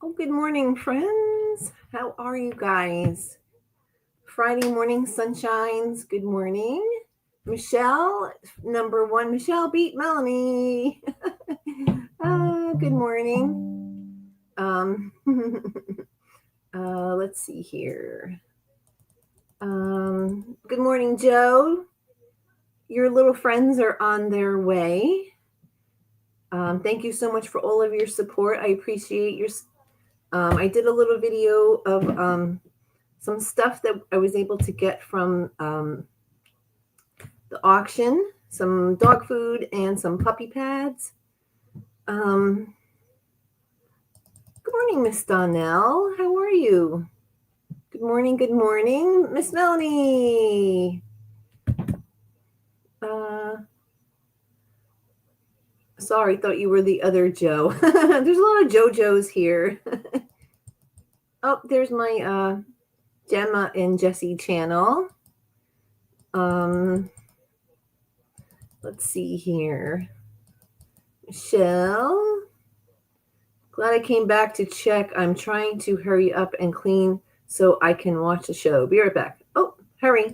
Oh, good morning, friends. How are you guys? Friday morning sunshines. Good morning. Michelle, number one. Michelle beat Melanie. Good morning. Um, let's see here. Good morning, Joe. Your little friends are on their way. Thank you so much for all of your support. I appreciate your. I did a little video of some stuff that I was able to get from the auction, some dog food and some puppy pads. Good morning, Miss Donnell. How are you? Good morning, Miss Melanie. Sorry, thought you were the other Joe. There's a lot of JoJo's here. Oh, there's my Gemma and Jessie channel. Let's see here. Michelle. Glad I came back to check. I'm trying to hurry up and clean so I can watch the show. Be right back. Oh, hurry.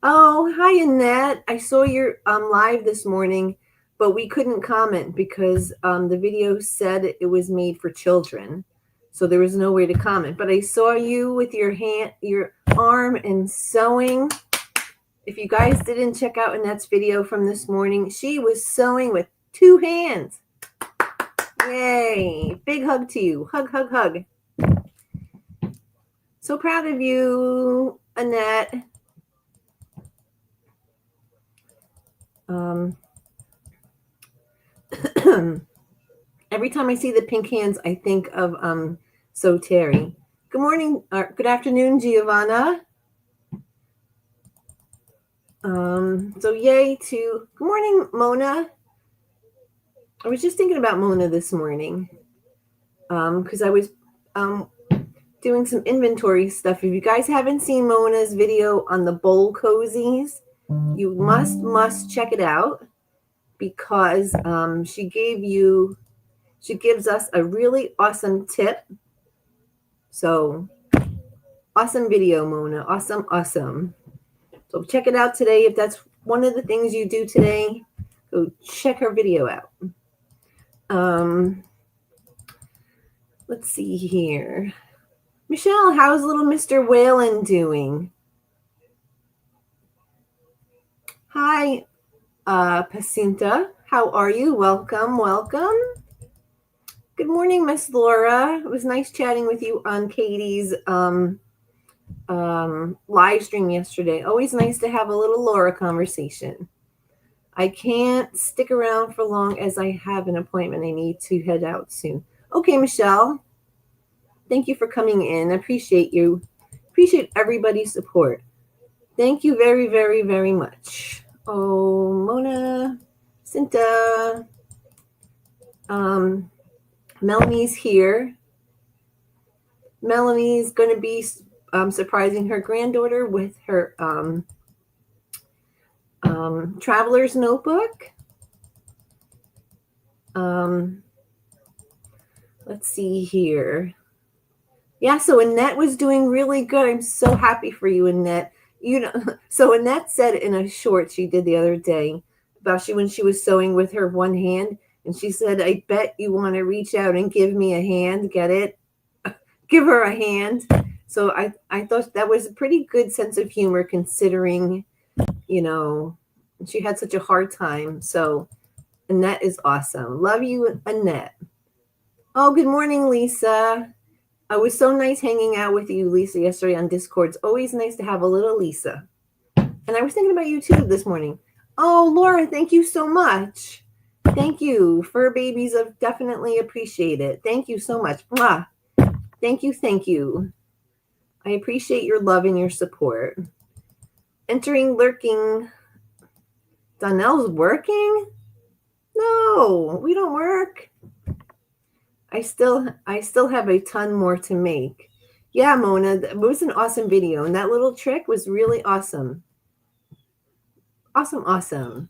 Oh, hi, Annette. I saw your live this morning, but we couldn't comment because the video said it was made for children. So there was no way to comment. But I saw you with your hand, your arm and sewing. If you guys didn't check out Annette's video from this morning, she was sewing with two hands. Yay. Big hug to you. Hug, hug, hug. So proud of you, Annette. Every time I see the pink hands, I think of So Terry. Good morning, good afternoon, Giovanna. So yay to good morning, Mona. I was just thinking about Mona this morning because I was doing some inventory stuff. If you guys haven't seen Mona's video on the bowl cozies, you must check it out because she gives us a really awesome tip. So awesome video, Mona. Awesome. So check it out today. If that's one of the things you do today, go check her video out. Let's see here. Michelle, how's little Mr. Whalen doing? Hi, Pacinta. How are you? Welcome. Good morning, Miss Laura. It was nice chatting with you on Katie's live stream yesterday. Always nice to have a little Laura conversation. I can't stick around for long as I have an appointment. I need to head out soon. Okay, Michelle. Thank you for coming in. I appreciate you. Appreciate everybody's support. Thank you very, very, very much. Oh, Mona, Cinta, Melanie's here. Melanie's going to be surprising her granddaughter with her traveler's notebook. Let's see here. Yeah, so Annette was doing really good. I'm so happy for you, Annette. You know, so Annette said in a short she did the other day about when she was sewing with her one hand, and she said, "I bet you want to reach out and give me a hand. Get it? Give her a hand." So I thought that was a pretty good sense of humor considering, you know, she had such a hard time. So Annette is awesome. Love you, Annette. Oh, good morning, Lisa. It was so nice hanging out with you, Lisa, yesterday on Discord. It's always nice to have a little Lisa. And I was thinking about you too this morning. Oh, Laura, thank you so much. Thank you. Fur babies, I've definitely appreciate it. Thank you so much. Mwah. Thank you. I appreciate your love and your support. Entering lurking. Donnell's working? No, we don't work. I still have a ton more to make. Yeah, Mona, it was an awesome video, and that little trick was really awesome. Awesome.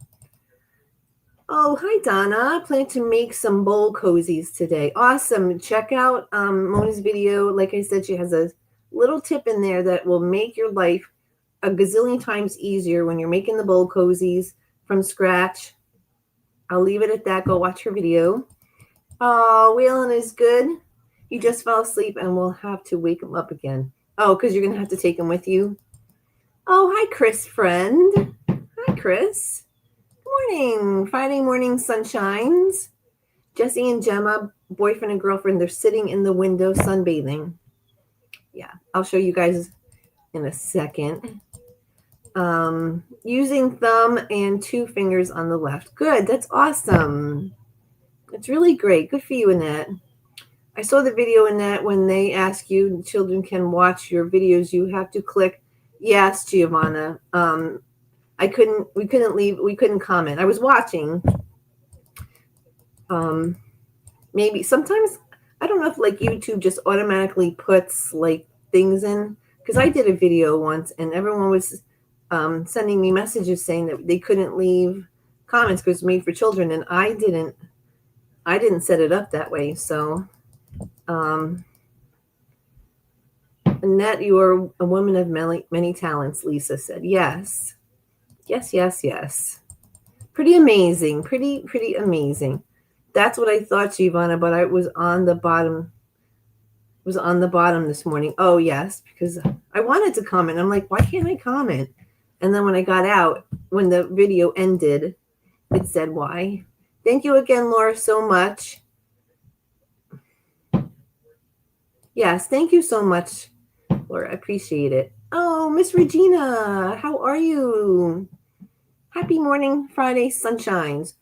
Oh, hi, Donna. Plan to make some bowl cozies today. Awesome. Check out Mona's video. Like I said, she has a little tip in there that will make your life a gazillion times easier when you're making the bowl cozies from scratch. I'll leave it at that. Go watch her video. Oh, Waylon is good. He just fell asleep and we'll have to wake him up again. Oh, because you're going to have to take him with you. Oh, hi, Chris, friend. Hi, Chris. Morning. Friday morning sunshines. Jesse and Gemma, boyfriend and girlfriend, they're sitting in the window sunbathing. Yeah, I'll show you guys in a second. Using thumb and 2 fingers on the left. Good. That's awesome. It's really great. Good for you, Annette. I saw the video, Annette, when they ask you, children can watch your videos, you have to click yes, Giovanna. We couldn't comment. I was watching. Maybe sometimes, I don't know if like YouTube just automatically puts like things in, because I did a video once and everyone was sending me messages saying that they couldn't leave comments because it's made for children, and I didn't set it up that way. So Annette, you are a woman of many talents, Lisa said. Yes. Pretty amazing. Pretty amazing. That's what I thought, Giovanna, but I was on the bottom. This morning. Oh, yes, because I wanted to comment. I'm like, why can't I comment? And then when I got out, when the video ended, it said why. Thank you again, Laura, so much. Yes, thank you so much, Laura. I appreciate it. Oh, Miss Regina, how are you? Happy morning, Friday sunshines.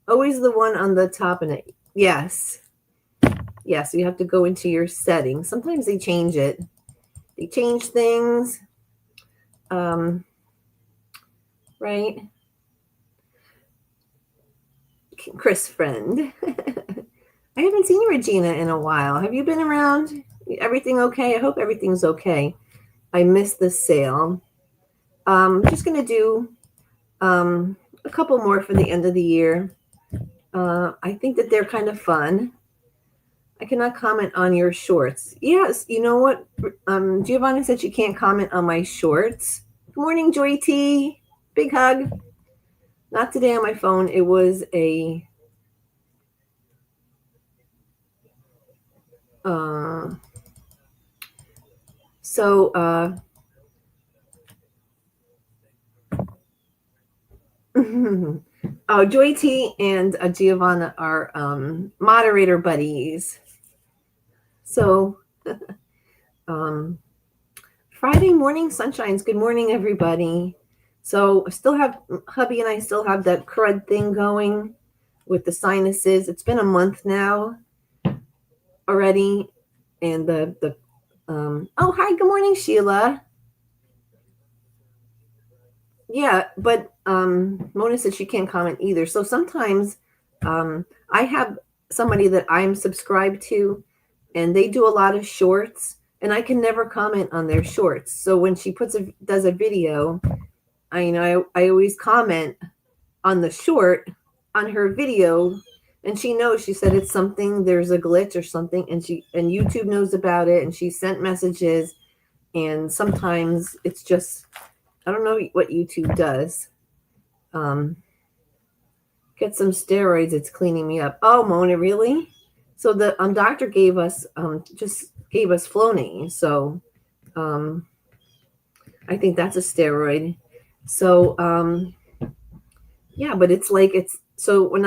Always the one on the top of it. Yes. Yes, you have to go into your settings. Sometimes they change it. They change things. Right? Chris, friend. I haven't seen Regina in a while. Have you been around? Everything okay? I hope everything's okay. I missed the sale. I'm just going to do a couple more for the end of the year. I think that they're kind of fun. I cannot comment on your shorts. Yes, you know what? Giovanna said she can't comment on my shorts. Good morning, Joy T. Big hug. Not today on my phone. It was a oh, Joy T and Giovanna are moderator buddies. So Friday morning sunshines. Good morning, everybody. So I still have, hubby and I still have that crud thing going with the sinuses. It's been a month now already. And oh, hi, good morning, Sheila. Yeah, but Mona said she can't comment either. So sometimes I have somebody that I'm subscribed to, and they do a lot of shorts, and I can never comment on their shorts. So when she does a video, I always comment on the short on her video, and she knows. She said it's something, there's a glitch or something, and YouTube knows about it, and she sent messages, and sometimes it's just, I don't know what YouTube does. Get some steroids. It's cleaning me up. Oh, Mona, really? So the doctor gave us Flonase. So I think that's a steroid. So yeah, but it's like so when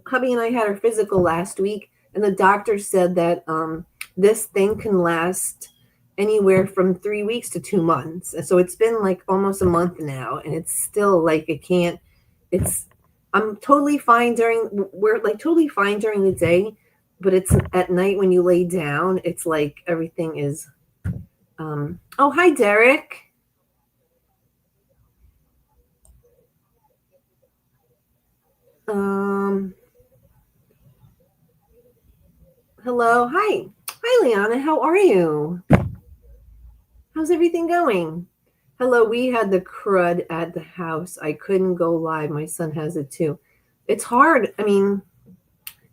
hubby and I had our physical last week, and the doctor said that this thing can last anywhere from 3 weeks to 2 months. And so it's been like almost a month now, and it's still like I'm totally fine we're like totally fine during the day, but it's at night when you lay down, it's like everything is oh, hi, Derek. Hello. Hi, Liana. How are you? How's everything going? Hello. We had the crud at the house. I couldn't go live. My son has it too. it's hard. I mean,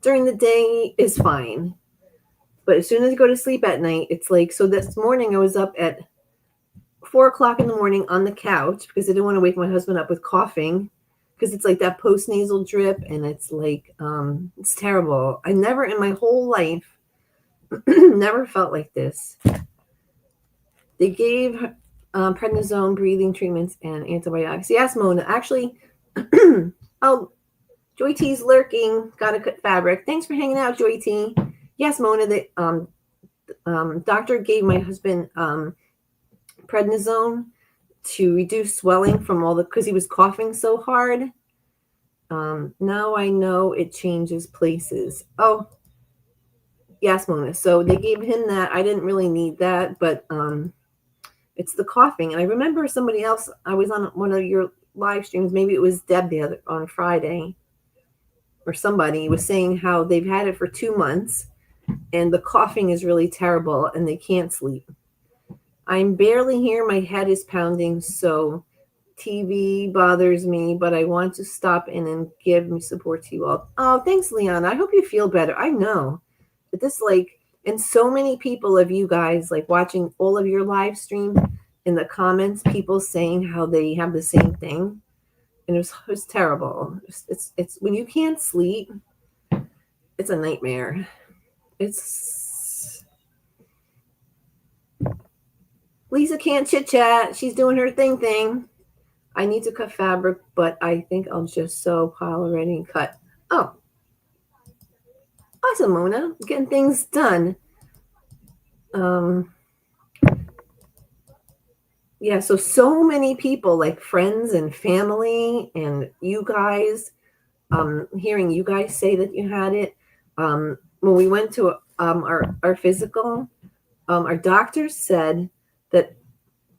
during the day is fine, but as soon as I go to sleep at night, it's like, so this morning I was up at 4 o'clock in the morning on the couch because I didn't want to wake my husband up with coughing, because it's like that post nasal drip, and it's like it's terrible. I never in my whole life never felt like this. They gave prednisone, breathing treatments, and antibiotics. Yes, Mona. Actually, oh, Joy T's lurking. Gotta cut fabric. Thanks for hanging out, Joy T. Yes, Mona. The doctor gave my husband prednisone to reduce swelling from all the, because he was coughing so hard. Now I know it changes places. Oh, yes, Mona. So they gave him that. I didn't really need that, but it's the coughing. And I remember somebody else, I was on one of your live streams, maybe it was Deb on Friday, or somebody was saying how they've had it for 2 months and the coughing is really terrible and they can't sleep. I'm barely here. My head is pounding, so TV bothers me, but I want to stop in and give me support to you all. Oh, thanks, Leon. I hope you feel better. I know that this, like, and so many people of you guys, like, watching all of your live stream, in the comments, people saying how they have the same thing. And it was terrible. It's when you can't sleep, it's a nightmare. It's Lisa can't chit chat. She's doing her thing. I need to cut fabric, but I think I'll just sew pile already and cut. Oh, awesome, Mona. Getting things done. Yeah, so many people, like friends and family, and you guys, hearing you guys say that you had it. When we went to our physical, our doctor said that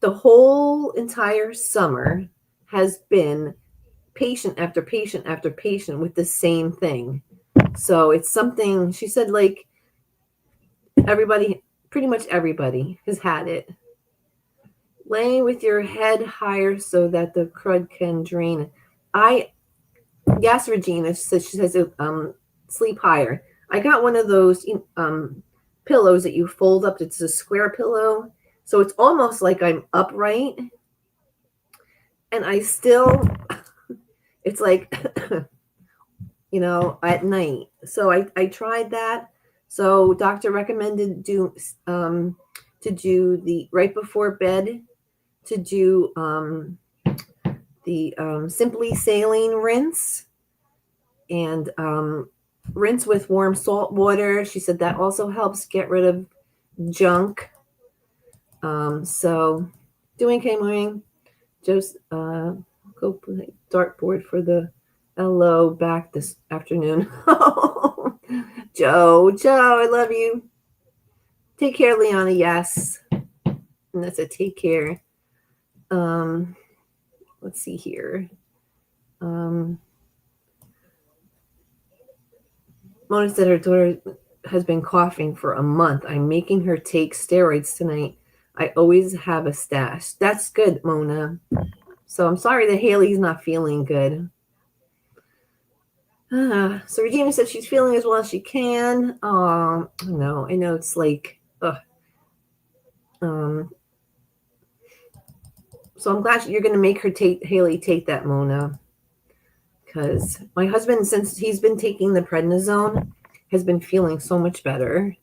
the whole entire summer has been patient after patient after patient with the same thing. So it's something, she said, like, pretty much everybody has had it. Laying with your head higher so that the crud can drain. Yes, Regina says, she says, sleep higher. I got one of those pillows that you fold up. It's a square pillow, so it's almost like I'm upright, and I still, it's like, at night. So I tried that. So doctor recommended to do the right before bed, to do the Simply Saline rinse, and rinse with warm salt water. She said that also helps get rid of junk. So doing K-Morning, just go play dartboard for the LO back this afternoon. Joe, I love you. Take care, Liana. Yes. And that's a take care. Let's see here. Mona said her daughter has been coughing for a month. I'm making her take steroids tonight. I always have a stash. That's good, Mona. So I'm sorry that Haley's not feeling good. So Regina said she's feeling as well as she can. Oh, no, I know it's like, so I'm glad you're going to make her Haley take that, Mona. Because my husband, since he's been taking the prednisone, has been feeling so much better,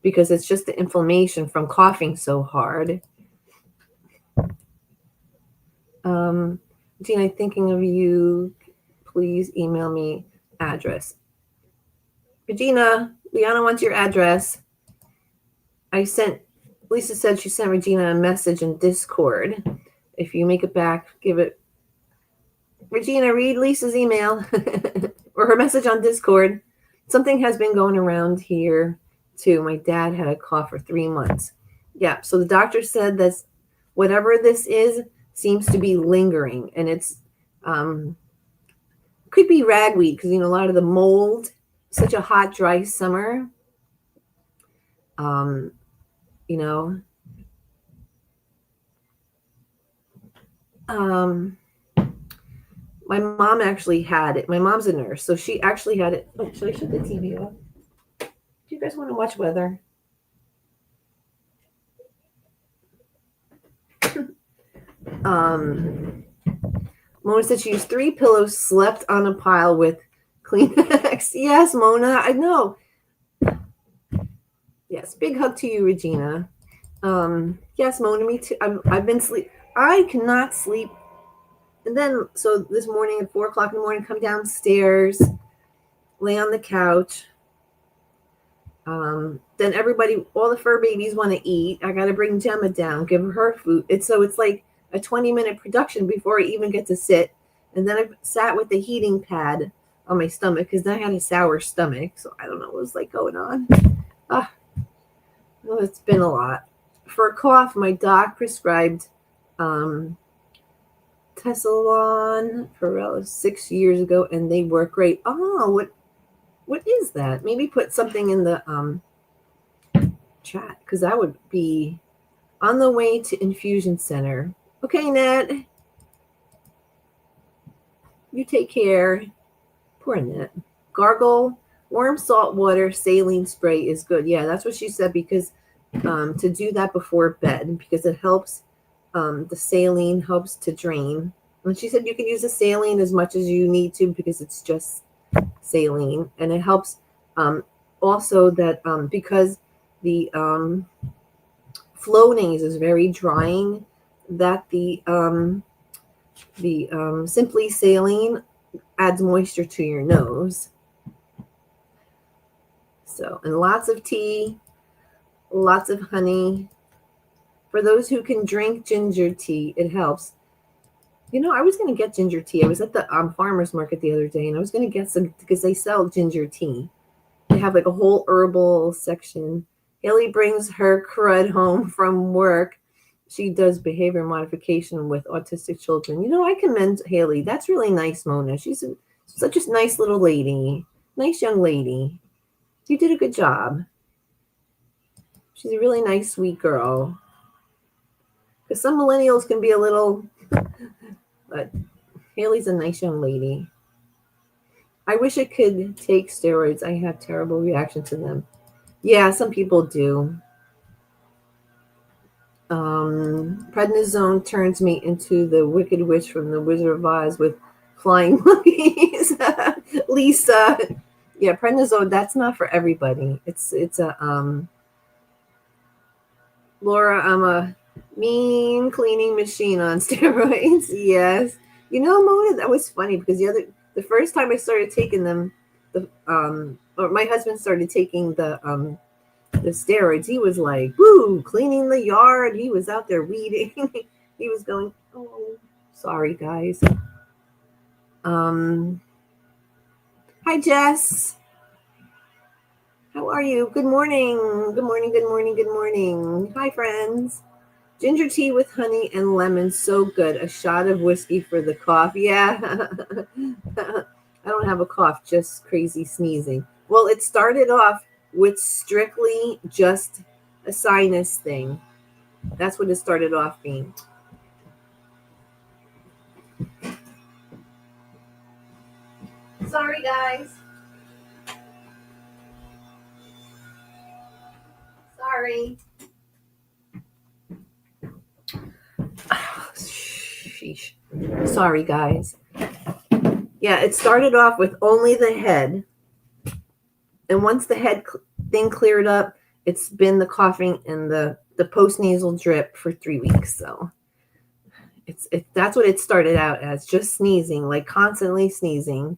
because it's just the inflammation from coughing so hard. Gina, thinking of you. Please email me address. Regina, Liana wants your address. Lisa said she sent Regina a message in Discord. If you make it back, give it. Regina, read Lisa's email or her message on Discord. Something has been going around here too. My dad had a cough for 3 months. Yeah, so the doctor said that whatever this is seems to be lingering, and it's could be ragweed, because a lot of the mold, such a hot, dry summer. My mom actually had it. My mom's a nurse, so she actually had it. Oh, should I shut the TV off? Do you guys want to watch weather? Mona said she used 3 pillows, slept on a pile with Kleenex. Yes, Mona, I know. Yes, big hug to you, Regina. Yes, Mona, me too. I've been sleep. I cannot sleep. And then, so this morning at 4 o'clock in the morning, come downstairs, lay on the couch. Then everybody, all the fur babies want to eat. I got to bring Gemma down, give her food. It's like a 20-minute production before I even get to sit. And then I sat with the heating pad on my stomach because I had a sour stomach. So I don't know what was like going on. Well, it's been a lot. For a cough, my doc prescribed Tessalon Perel 6 years ago, and they work great. Oh, what is that? Maybe put something in the chat, because that would be on the way to infusion center. Okay, Nat. You take care. Poor Nat. Gargle, warm salt water, saline spray is good. Yeah, that's what she said, because to do that before bed, because it helps. The saline helps to drain. And she said you can use the saline as much as you need to, because it's just saline. And it helps also that because the Flonase is very drying, that the Simply Saline adds moisture to your nose. So, and lots of tea, lots of honey. For those who can drink ginger tea, it helps. You know, I was going to get ginger tea. I was at the farmer's market the other day, and I was going to get some because they sell ginger tea. They have like a whole herbal section. Haley brings her crud home from work. She does behavior modification with autistic children. You know, I commend Haley. That's really nice, Mona. She's such a nice little lady. Nice young lady. You did a good job. She's a really nice, sweet girl. Because some millennials can be a little, but Haley's a nice young lady. I wish I could take steroids. I have terrible reaction to them. Yeah, some people do. Prednisone turns me into the Wicked Witch from the Wizard of Oz with flying monkeys. Lisa. Yeah, prednisone, that's not for everybody. It's a Laura, I'm a mean cleaning machine on steroids. Yes. You know, Mona, that was funny because the first time I started taking them, or my husband started taking the steroids, he was like, woo, cleaning the yard. He was out there weeding. He was going, oh, sorry, guys. Hi, Jess. How are you? Good morning. Good morning, good morning, good morning. Hi, friends. Ginger tea with honey and lemon, so good. A shot of whiskey for the cough. Yeah. I don't have a cough, just crazy sneezing. Well, it started off with strictly just a sinus thing. That's what it started off being. Sorry, guys. Sorry. Sheesh. Sorry, guys. Yeah, it started off with only the head. And once the head thing cleared up, it's been the coughing and the post-nasal drip for 3 weeks. So that's what it started out as, just sneezing, like constantly sneezing.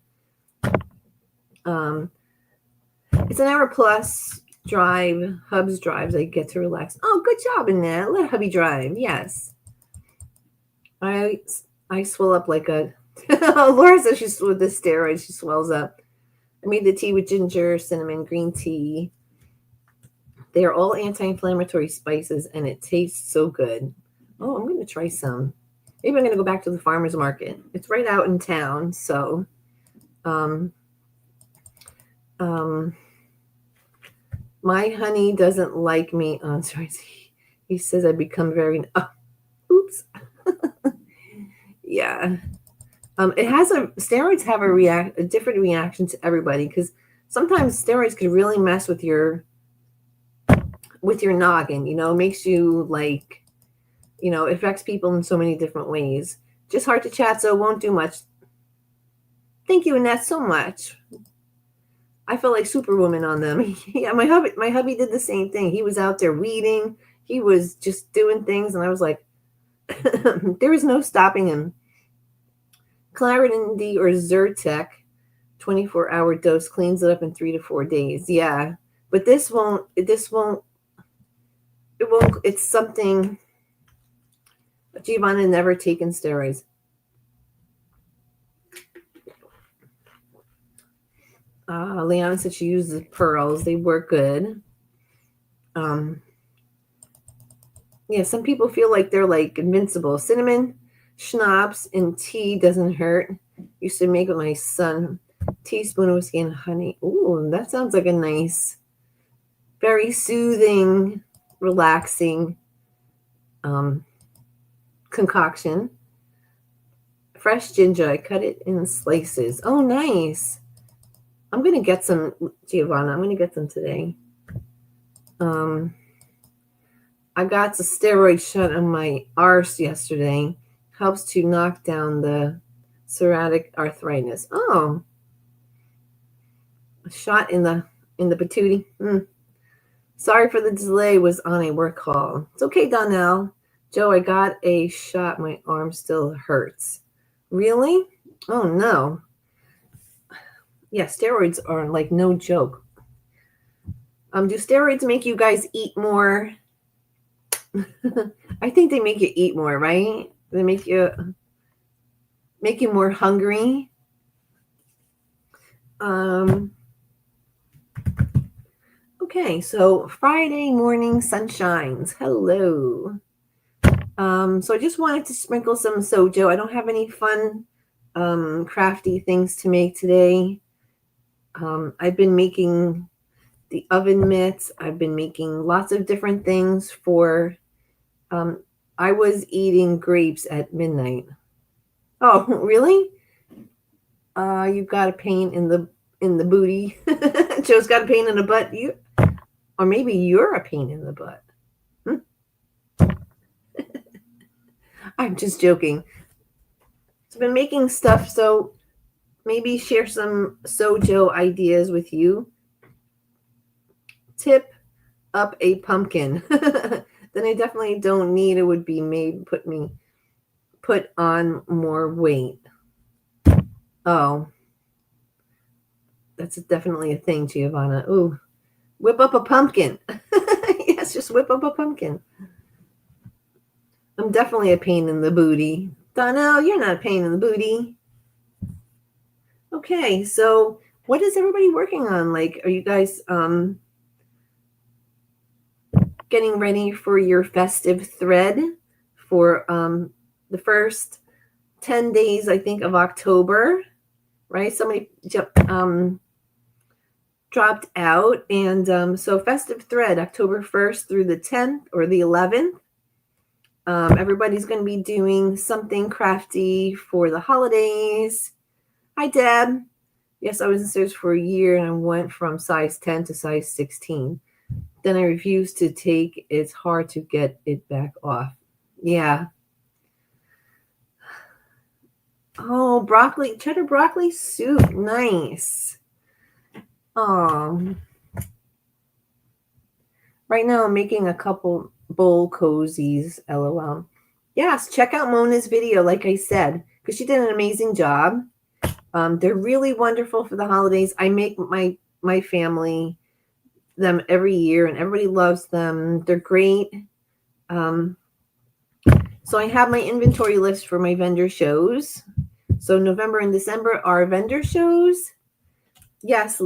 It's an hour plus drive. Hubs drives. I get to relax. Oh, good job in that. Let hubby drive. Yes. I swell up like a Laura says she's with the steroids. She swells up. I made the tea with ginger, cinnamon, green tea. They are all anti-inflammatory spices, and it tastes so good. Oh, I'm going to try some. Maybe I'm going to go back to the farmer's market. It's right out in town, so my honey doesn't like me. Oh, sorry. He says I become very... Oh, oops. Yeah. Steroids have a different reaction to everybody, because sometimes steroids could really mess with your noggin. Makes you like, affects people in so many different ways. Just hard to chat, so won't do much. Thank you, Annette, so much. I feel like Superwoman on them. Yeah, my hubby did the same thing. He was out there weeding. He was just doing things, and I was like, there was no stopping him. Claritin D or Zyrtec, 24-hour dose, cleans it up in 3 to 4 days. Yeah, but this won't. It won't. It's something. Giovanna never taken steroids. Leanna said she uses pearls. They work good. Yeah, some people feel like they're like invincible. Cinnamon, schnapps, and tea doesn't hurt. Used to make with my son. Teaspoon of whiskey and honey. Ooh, that sounds like a nice, very soothing, relaxing concoction. Fresh ginger. I cut it in slices. Oh, nice. I'm going to get some, Giovanna. I'm going to get some today. I got the steroid shot on my arse yesterday. Helps to knock down the psoriatic arthritis. Oh, a shot in the patootie. Sorry for the delay. Was on a work call. It's okay, Donnell. Joe, I got a shot. My arm still hurts. Really? Oh no. Yeah, steroids are like no joke. Do steroids make you guys eat more? I think they make you eat more, right? They make you more hungry. Okay, so Friday morning sunshines. Hello. So I just wanted to sprinkle some sojo. I don't have any fun crafty things to make today. I've been making the oven mitts. I've been making lots of different things for I was eating grapes at midnight. Oh, really? You've got a pain in the booty. Joe's got a pain in the butt. Or maybe you're a pain in the butt. I'm just joking. So I've been making stuff, so maybe share some sojo ideas with you. Tip up a pumpkin. Then I definitely don't need it. Would be made put on more weight. Oh, that's definitely a thing, Giovanna. Ooh, whip up a pumpkin. Yes, just whip up a pumpkin. I'm definitely a pain in the booty. Donnell, you're not a pain in the booty. Okay, so what is everybody working on? Like, are you guys getting ready for your festive thread for the first 10 days, I think, of October, right? Somebody dropped out. And so festive thread, October 1st through the 10th or the 11th. Everybody's going to be doing something crafty for the holidays. Hi, Deb. Yes, I was in stores for a year and I went from size 10 to size 16. Then I refused to take. It's hard to get it back off. Yeah. Oh, broccoli, cheddar broccoli soup. Nice. Right now I'm making a couple bowl cozies. LOL. Yes, check out Mona's video, like I said, because she did an amazing job. They're really wonderful for the holidays. I make my family them every year, and everybody loves them. They're great. So I have my inventory list for my vendor shows. So November and December are vendor shows. Yes,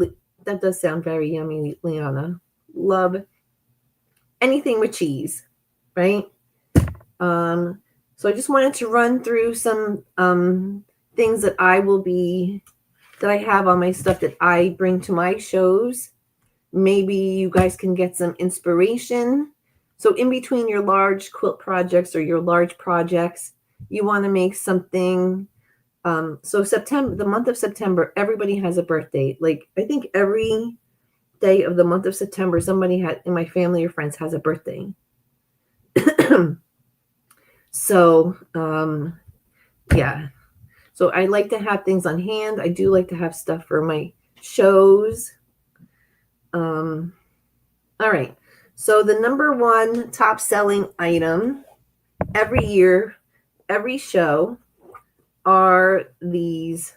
that does sound very yummy, Liana. Love anything with cheese, right? So I just wanted to run through some things that I have on my stuff that I bring to my shows. Maybe you guys can get some inspiration. So in between your large quilt projects or your large projects, you want to make something So September, the month of September, everybody has a birthday. Like, I think every day of the month of September, somebody in my family or friends has a birthday. So, yeah. So I like to have things on hand. I do like to have stuff for my shows. All right. So the number one top selling item every year, every show, are these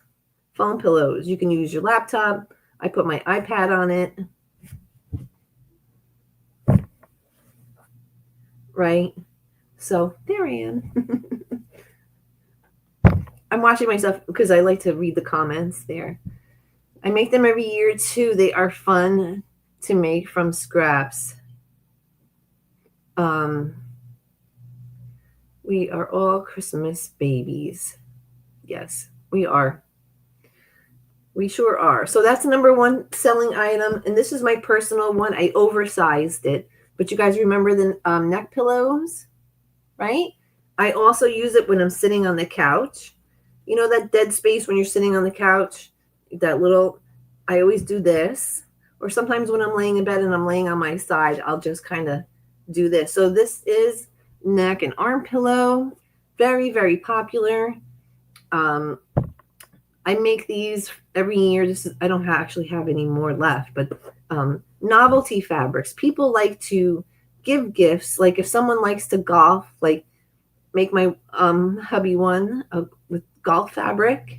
foam pillows. You can use your laptop. I put my iPad on it. Right? So there I am. I'm watching myself because I like to read the comments there. I make them every year too. They are fun to make from scraps. We are all Christmas babies. Yes, we are. We sure are. So that's the number one selling item. And this is my personal one. I oversized it. But you guys remember the neck pillows, right? I also use it when I'm sitting on the couch. You know that dead space when you're sitting on the couch? That little, I always do this. Or sometimes when I'm laying in bed and I'm laying on my side, I'll just kind of do this. So this is neck and arm pillow. Very, very popular. I make these every year. I don't actually have any more left, but novelty fabrics. People like to give gifts. Like if someone likes to golf, like make my hubby one with golf fabric.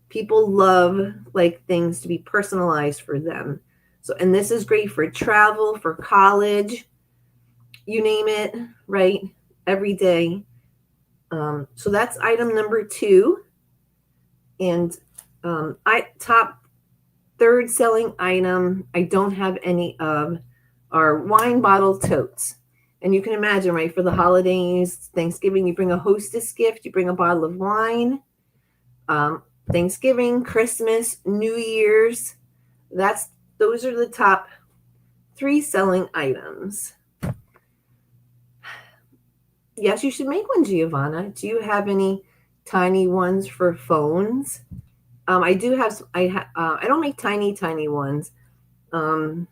People love like things to be personalized for them. So, and this is great for travel, for college, you name it, right? Every day. So that's item number 2. And top third selling item I don't have any of are wine bottle totes. And you can imagine, right, for the holidays, Thanksgiving, you bring a hostess gift, you bring a bottle of wine. Thanksgiving, Christmas, New Year's, those are the top 3 selling items. Yes, you should make one, Giovanna. Do you have any tiny ones for phones? I do have. I don't make tiny ones. I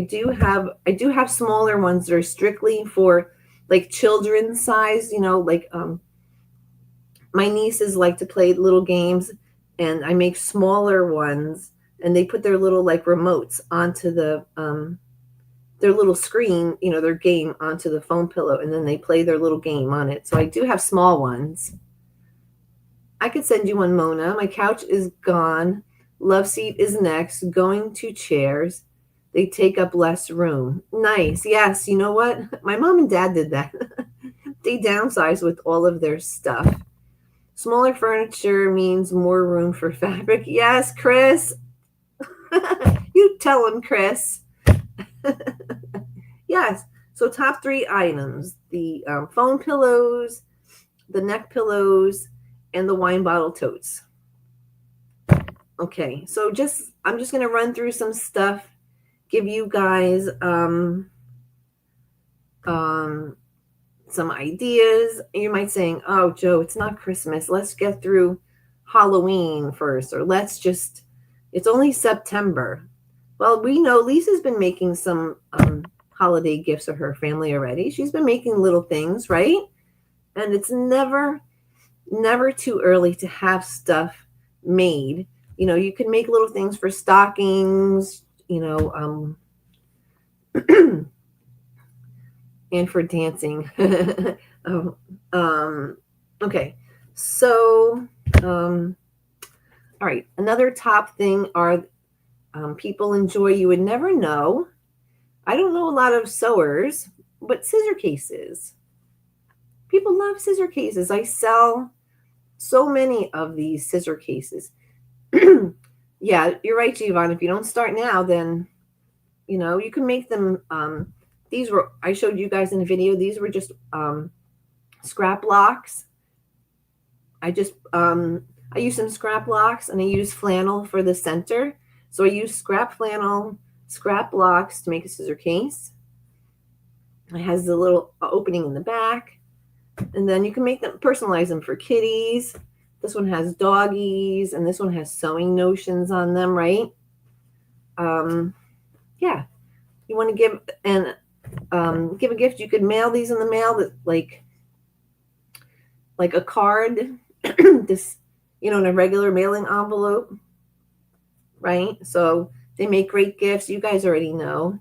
do have smaller ones that are strictly for like children's size. You know, like my nieces like to play little games, and I make smaller ones, and they put their little like remotes onto the their little screen, you know, their game onto the foam pillow, and then they play their little game on it. So I do have small ones. I could send you one, Mona. My couch is gone. Love seat is next. Going to chairs. They take up less room. Nice. Yes. You know what? My mom and dad did that. They downsized with all of their stuff. Smaller furniture means more room for fabric. Yes, Chris. You tell him, Chris. Yes. So top 3 items. The foam pillows, the neck pillows, and the wine bottle totes. Okay, so I'm just going to run through some stuff, give you guys some ideas. You might saying, oh, Joe, it's not Christmas. Let's get through Halloween first, or it's only September. Well, we know Lisa's been making some holiday gifts for her family already. She's been making little things, right? And it's never too early to have stuff made. You know, you can make little things for stockings, you know, and for dancing. Okay, so all right, another top thing are people enjoy, you would never know. I don't know a lot of sewers, but scissor cases. People love scissor cases. I sell so many of these scissor cases. Yeah, you're right, Giovanni. If you don't start now, then, you know, you can make them. I showed you guys in the video, these were just scrap blocks. I use some scrap blocks, and I use flannel for the center. So I use scrap flannel, scrap blocks to make a scissor case. It has the little opening in the back. And then you can make them, personalize them for kitties, This one has doggies, and this one has sewing notions on them, right? Yeah. You want to give a gift, you could mail these in the mail, that like a card, this, in a regular mailing envelope, right? So they make great gifts. You guys already know.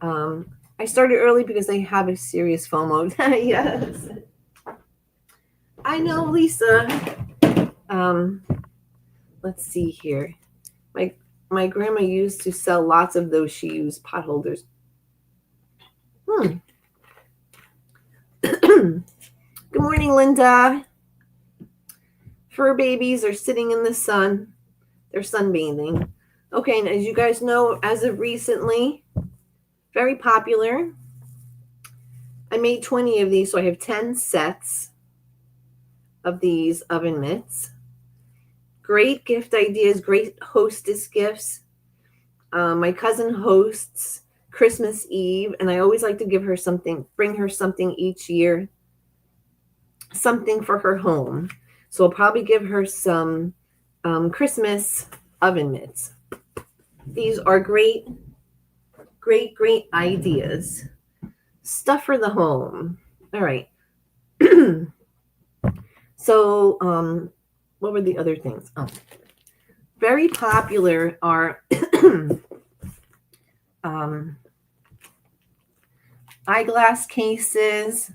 I started early because I have a serious FOMO. Yes. I know, Lisa. Let's see here. My grandma used to sell lots of those. She used pot holders. Good morning, Linda. Fur babies are sitting in the sun. They're sunbathing. Okay, and as you guys know, as of recently, very popular. I made 20 of these, so I have 10 sets of these oven mitts. Great gift ideas, great hostess gifts. My cousin hosts Christmas Eve, and I always like to give her something, bring her something each year, something for her home. So I'll probably give her some Christmas oven mitts. These are great, great, great ideas. Stuff for the home. All right. So, what were the other things? Oh, very popular are eyeglass cases,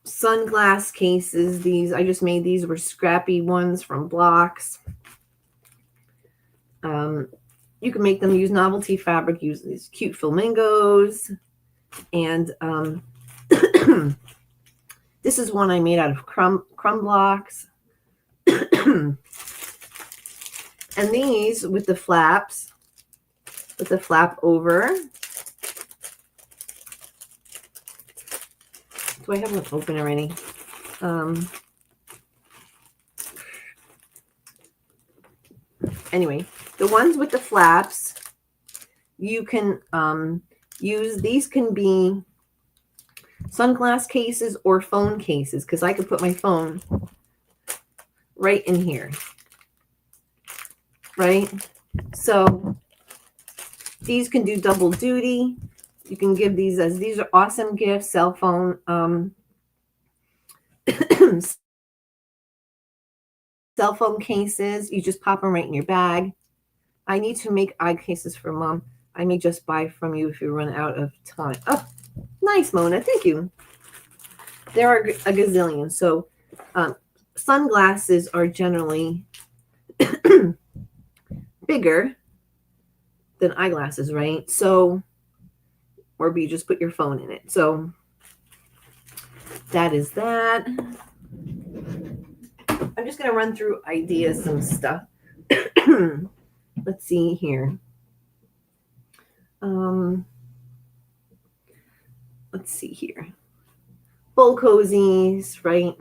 sunglass cases. These, I just made these, were scrappy ones from blocks. You can make them, use novelty fabric, use these cute flamingos. And this is one I made out of crumb blocks. And these with the flaps, with the flap over. Do I have one open already? Anyway, the ones with the flaps, you can use. These can be sunglass cases or phone cases, because I could put my phone right in here, right? So these can do double duty. You can give these as, these are awesome gifts. Cell phone, cell phone cases. You just pop them right in your bag. I need to make eye cases for Mom. I may just buy from you if you run out of time. Oh, nice, Mona. Thank you. There are a gazillion. So sunglasses are generally bigger than eyeglasses, right? So, or you just put your phone in it. So that is that. I'm just going to run through ideas, some stuff. Let's see here. Let's see here. Bowl cozies, right?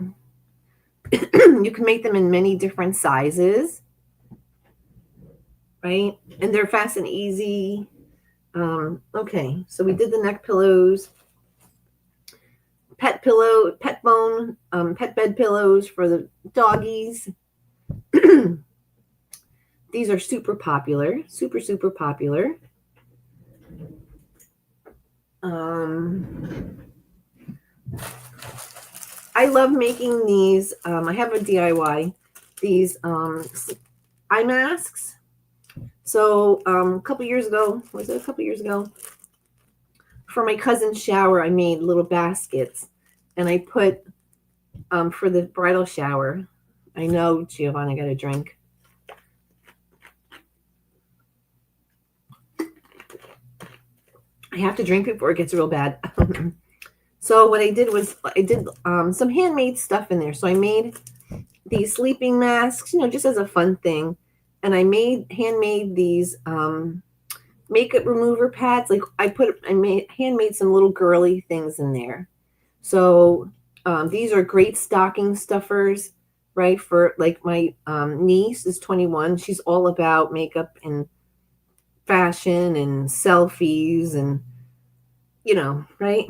You can make them in many different sizes, right? And they're fast and easy. Okay, so we did the neck pillows, pet pillow, pet bone, pet bed pillows for the doggies. These are super popular, super, super popular. I love making these. I have a DIY, these eye masks. So a couple years ago, was it a couple years ago? For my cousin's shower, I made little baskets, and I put for the bridal shower. I know, Giovanna, got a drink. I have to drink before it gets real bad. So what I did was I did some handmade stuff in there. So I made these sleeping masks, just as a fun thing. And I handmade these makeup remover pads. Like I handmade some little girly things in there. So these are great stocking stuffers, right? For like my niece is 21. She's all about makeup and fashion and selfies and, right?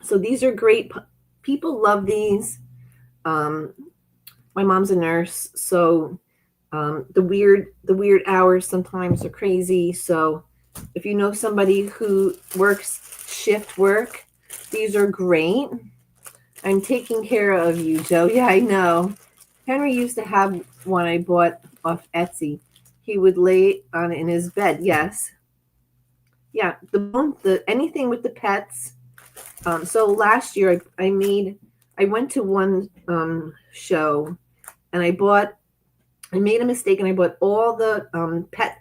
So these are great People love these. My mom's a nurse, so the weird hours sometimes are crazy. So if you know somebody who works shift work, these are great. I'm taking care of you, Joe. Yeah, I know. Henry used to have one I bought off Etsy. He would lay on it in his bed. Yes. Yeah, the anything with the pets. So last year I went to one show and I made a mistake and I bought all the pet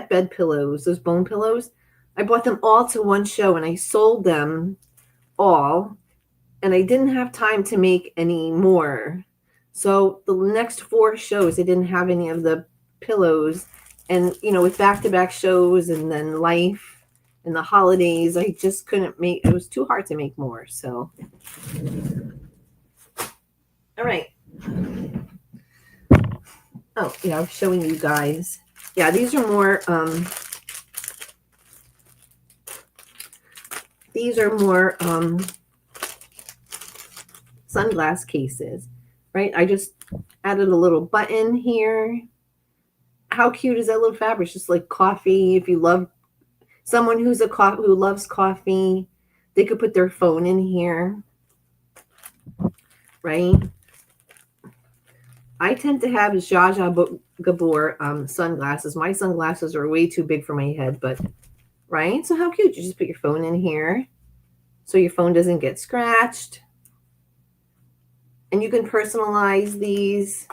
bed pillows, those bone pillows. I bought them all to one show and I sold them all, and I didn't have time to make any more. So the next 4 shows, I didn't have any of the pillows. And, with back-to-back shows and then life and the holidays, I just couldn't make, it was too hard to make more. So, all right. Oh, yeah, I was showing you guys. Yeah, these are more, sunglass cases, right? I just added a little button here. How cute is that little fabric? It's just like coffee. If you love someone who loves coffee, they could put their phone in here, right? I tend to have Zsa Zsa Gabor sunglasses. My sunglasses are way too big for my head, but right? So how cute. You just put your phone in here so your phone doesn't get scratched. And you can personalize these.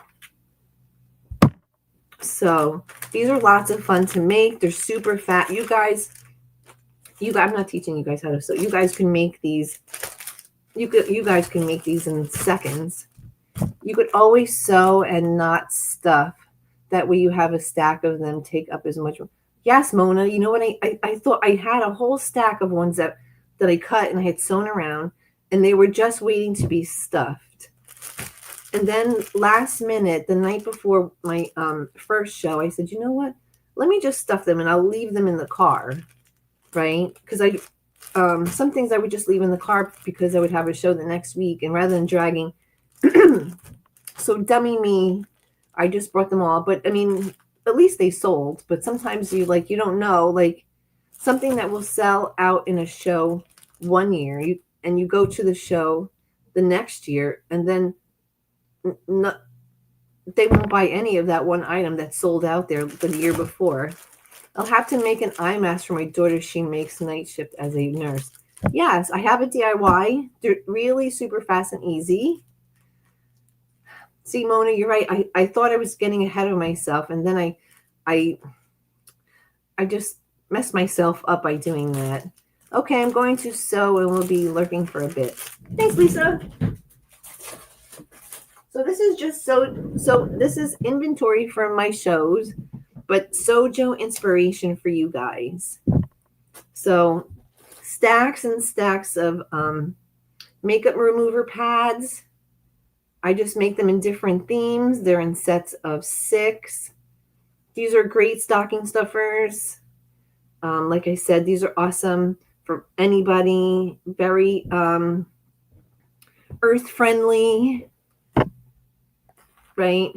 So these are lots of fun to make. They're super fat. I'm not teaching you guys how to sew. You guys can make these. You guys can make these in seconds. You could always sew and not stuff. That way you have a stack of them take up as much room. Yes, Mona, you know what? I thought I had a whole stack of ones that I cut and I had sewn around, and they were just waiting to be stuffed. And then last minute, the night before my first show, I said, you know what? Let me just stuff them and I'll leave them in the car, right? Because some things I would just leave in the car because I would have a show the next week, and rather than dragging. So dummy me, I just brought them all. But I mean, at least they sold. But sometimes you don't know, like something that will sell out in a show one year, you go to the show the next year, and then they won't buy any of that one item that sold out there the year before. I'll have to make an eye mask for my daughter. She makes night shift as a nurse. Yes, I have a DIY. They're really super fast and easy. See, Mona, you're right. I thought I was getting ahead of myself, and then I just messed myself up by doing that. Okay, I'm going to sew, and we'll be lurking for a bit. Thanks, Lisa. So this is just so this is inventory for my shows, but Sojo inspiration for you guys. So stacks and stacks of makeup remover pads. I just make them in different themes. They're in sets of 6. These are great stocking stuffers. Like I said, these are awesome for anybody. Very earth friendly, right?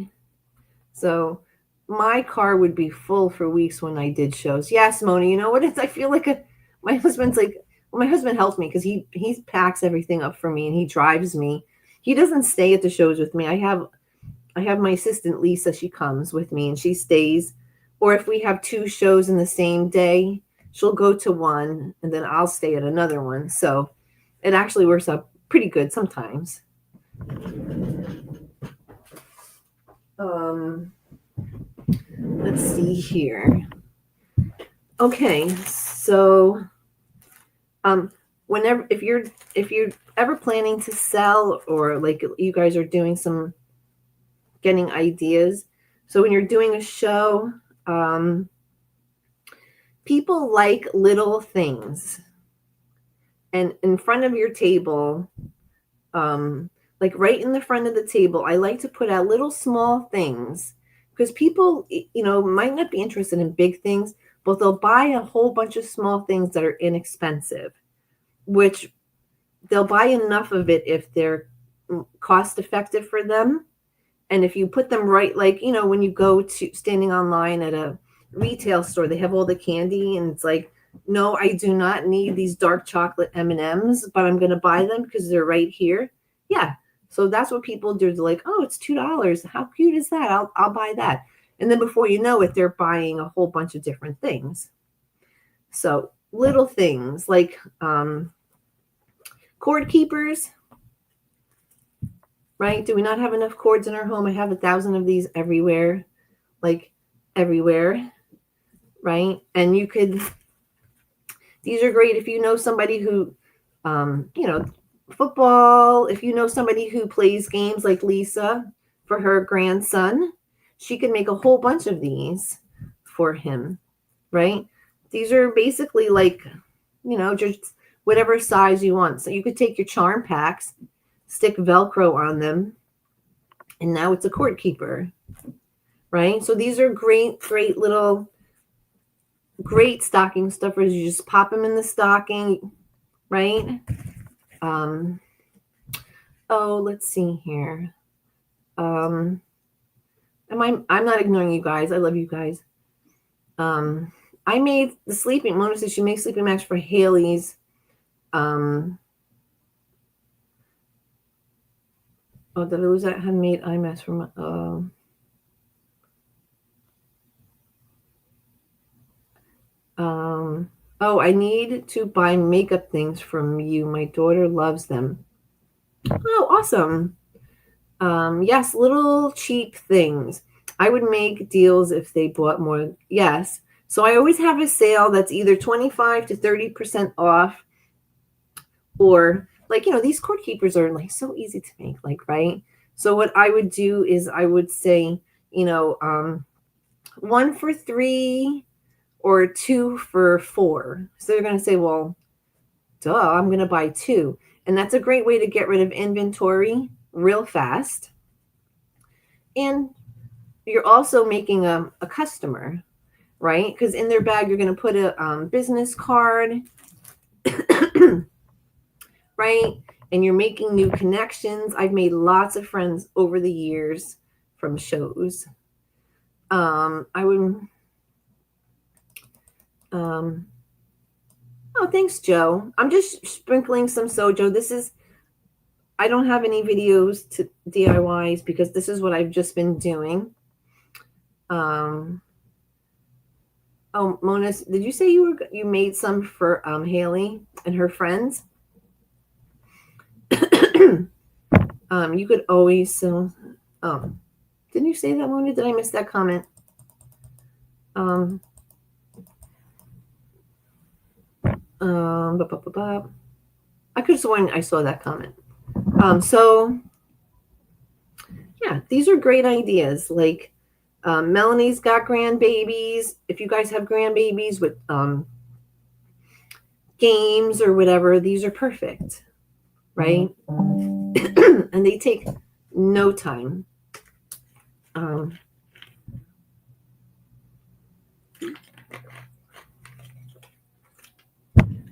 So my car would be full for weeks when I did shows. Yes, Mona, you know what I feel like my husband's like, well, my husband helps me because he packs everything up for me and he drives me. He doesn't stay at the shows with me. I have my assistant Lisa. She comes with me and she stays. Or if we have 2 shows in the same day, she'll go to one and then I'll stay at another one. So it actually works out pretty good sometimes. Let's see here. Okay, so whenever if you're ever planning to sell, or like you guys are doing some getting ideas, so when you're doing a show, people like little things, and in front of your table, like right in the front of the table, I like to put out little small things, because people might not be interested in big things, but they'll buy a whole bunch of small things that are inexpensive, which they'll buy enough of it if they're cost effective for them. And if you put them right, like, you know, when you go to standing online at a retail store, they have all the candy and it's like, no, I do not need these dark chocolate M&Ms, but I'm going to buy them because they're right here. Yeah. So that's what people do. They're like, oh, it's $2. How cute is that? I'll buy that. And then before you know it, they're buying a whole bunch of different things. So little things like cord keepers, right? Do we not have enough cords in our home? I have 1,000 of these everywhere, like everywhere, right? And you could, these are great if you know somebody who, you know, football, if you know somebody who plays games like Lisa for her grandson, she can make a whole bunch of these for him, right? These are basically like, you know, just whatever size you want. So you could take your charm packs, stick Velcro on them, and now it's a cord keeper, right? So these are great little, great stocking stuffers. You just pop them in the stocking, right? Oh, let's see here. I'm not ignoring you guys. I love you guys. I made the sleeping, Mona says she makes sleeping mags for Haley's. Oh, did I lose that handmade eye mask from oh, I need to buy makeup things from you. My daughter loves them. Oh, awesome. Yes, little cheap things. I would make deals if they bought more. Yes. So I always have a sale that's either 25 to 30% off, or like, you know, these cord keepers are like so easy to make, like, right? So what I would do is I would say, you know, 1 for 3 or 2 for 4. So they're going to say, well, duh, I'm going to buy 2. And that's a great way to get rid of inventory real fast. And you're also making a customer, right? Because in their bag, you're going to put a business card, right? And you're making new connections. I've made lots of friends over the years from shows. I would, oh, thanks, Joe. I'm just sprinkling some sojo. This is, I don't have any videos to DIYs because this is what I've just been doing. Oh, Mona, did you say you made some for Haley and her friends? You could always didn't you say that, Mona? Did I miss that comment? I could have sworn I saw that comment. So yeah, these are great ideas. Like Melanie's got grandbabies. If you guys have grandbabies with games or whatever, these are perfect, right? And they take no time.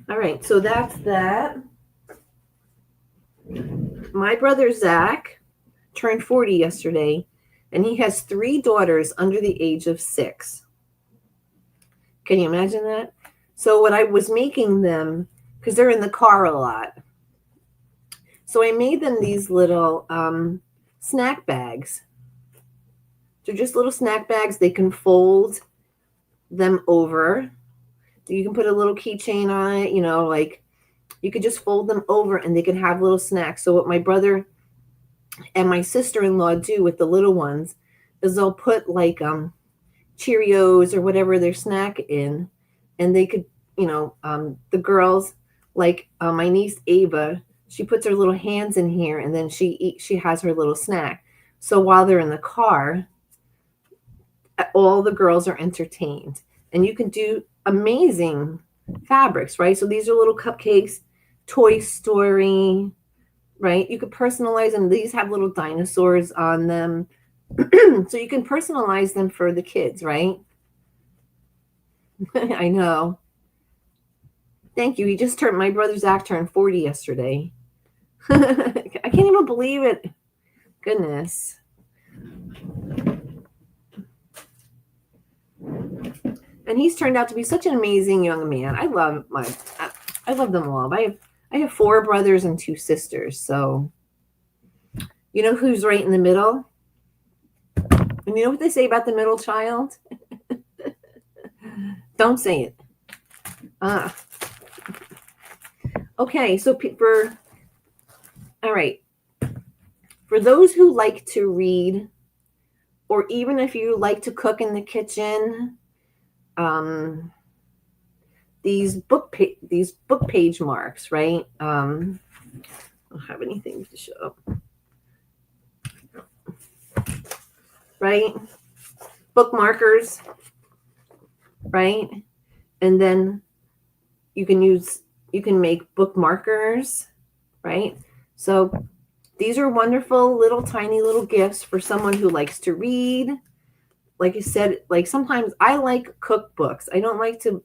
All right, so that's that. My brother Zach turned 40 yesterday, and he has 3 daughters under the age of 6. Can you imagine that? So what I was making them, because they're in the car a lot, so I made them these little snack bags. They're just little snack bags. They can fold them over. You can put a little keychain on it, you know, like you could just fold them over and they can have little snacks. So what my brother and my sister-in-law do with the little ones is they'll put like Cheerios or whatever their snack in, and they could, you know, the girls, like my niece Ava, she puts her little hands in here and then she has her little snack. So while they're in the car, all the girls are entertained, and you can do amazing fabrics, right? So these are little cupcakes, Toy Story, right? You could personalize them. These have little dinosaurs on them. So you can personalize them for the kids, right? I know. Thank you. My brother Zach turned 40 yesterday. I can't even believe it. Goodness. And he's turned out to be such an amazing young man. I love them all. I have 4 brothers and 2 sisters. So, you know who's right in the middle? And you know what they say about the middle child? Don't say it. Okay, so all right. For those who like to read, or even if you like to cook in the kitchen, these book page marks, right? I don't have anything to show. Right? Book markers, right? And then you can make book markers, right? So these are wonderful little tiny little gifts for someone who likes to read. Like I said, like sometimes I like cookbooks. I don't like to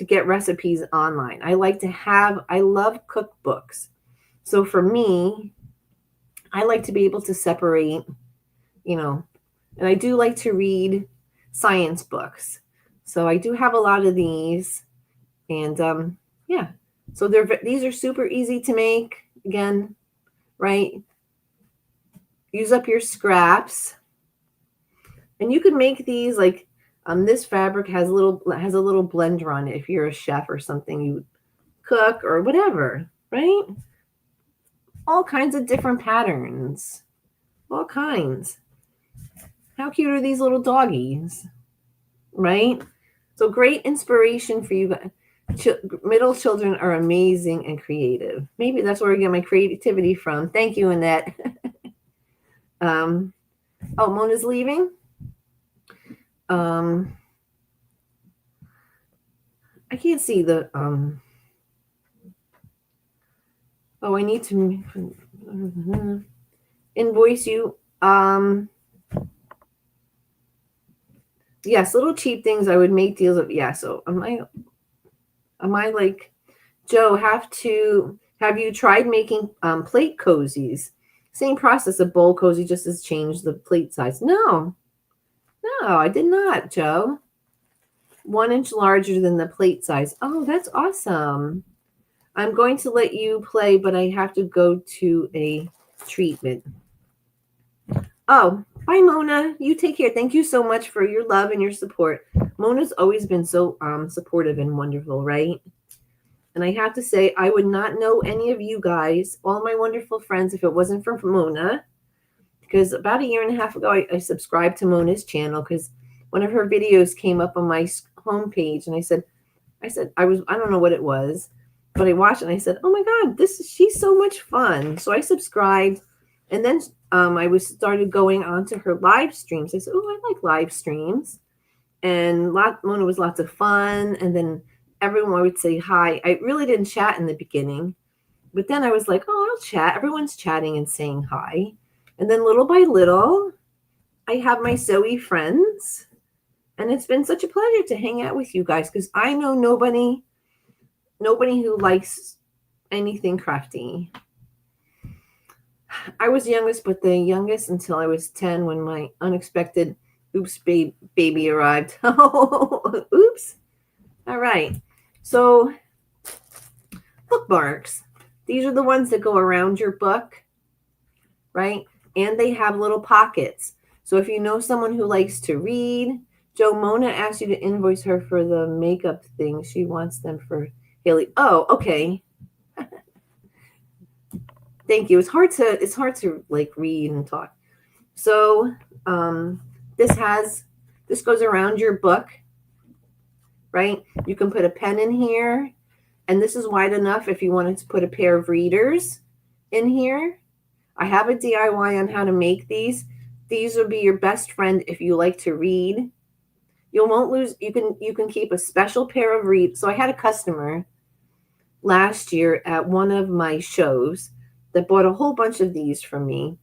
get recipes online. I love cookbooks. So for me, I like to be able to separate, and I do like to read science books. So I do have a lot of these, and yeah. So these are super easy to make. Again, right? Use up your scraps, and you can make these like this fabric has a little blender on it. If you're a chef or something, you cook or whatever, right? All kinds of different patterns, all kinds. How cute are these little doggies, right? So great inspiration for you guys. Middle children are amazing and creative. Maybe that's where I get my creativity from. Thank you, Annette. Oh, Mona's leaving. I can't see the oh, I need to invoice you. Yes, little cheap things I would make deals of. Yeah, so am I like, Joe, have you tried making plate cozies? Same process, a bowl cozy just has changed the plate size. No, I did not, Joe. 1 inch larger than the plate size. Oh, that's awesome. I'm going to let you play, but I have to go to a treatment. Oh, bye, Mona. You take care. Thank you so much for your love and your support. Mona's always been so supportive and wonderful, right? And I have to say, I would not know any of you guys, all my wonderful friends, if it wasn't for Mona. Because about 1.5 years ago, I subscribed to Mona's channel because one of her videos came up on my homepage, and I said, I don't know what it was, but I watched it and I said, oh my God, she's so much fun. So I subscribed, and then I started going on to her live streams. I said, oh, I like live streams, and Mona was lots of fun. And then everyone would say hi. I really didn't chat in the beginning, but then I was like, oh, I'll chat. Everyone's chatting and saying hi. And then little by little, I have my Zoe friends, and it's been such a pleasure to hang out with you guys because I know nobody who likes anything crafty. I was youngest, but the youngest until I was 10 when my unexpected baby arrived. Oh, oops. All right. So bookmarks. These are the ones that go around your book, right? And they have little pockets. So if you know someone who likes to read, Mona asked you to invoice her for the makeup thing. She wants them for Haley. Oh, okay. Thank you. It's hard to like read and talk. So this goes around your book, right? You can put a pen in here, and this is wide enough if you wanted to put a pair of readers in here. I have a DIY on how to make these. These will be your best friend if you like to read. You won't lose. You can keep a special pair of readers. So I had a customer last year at one of my shows that bought a whole bunch of these from me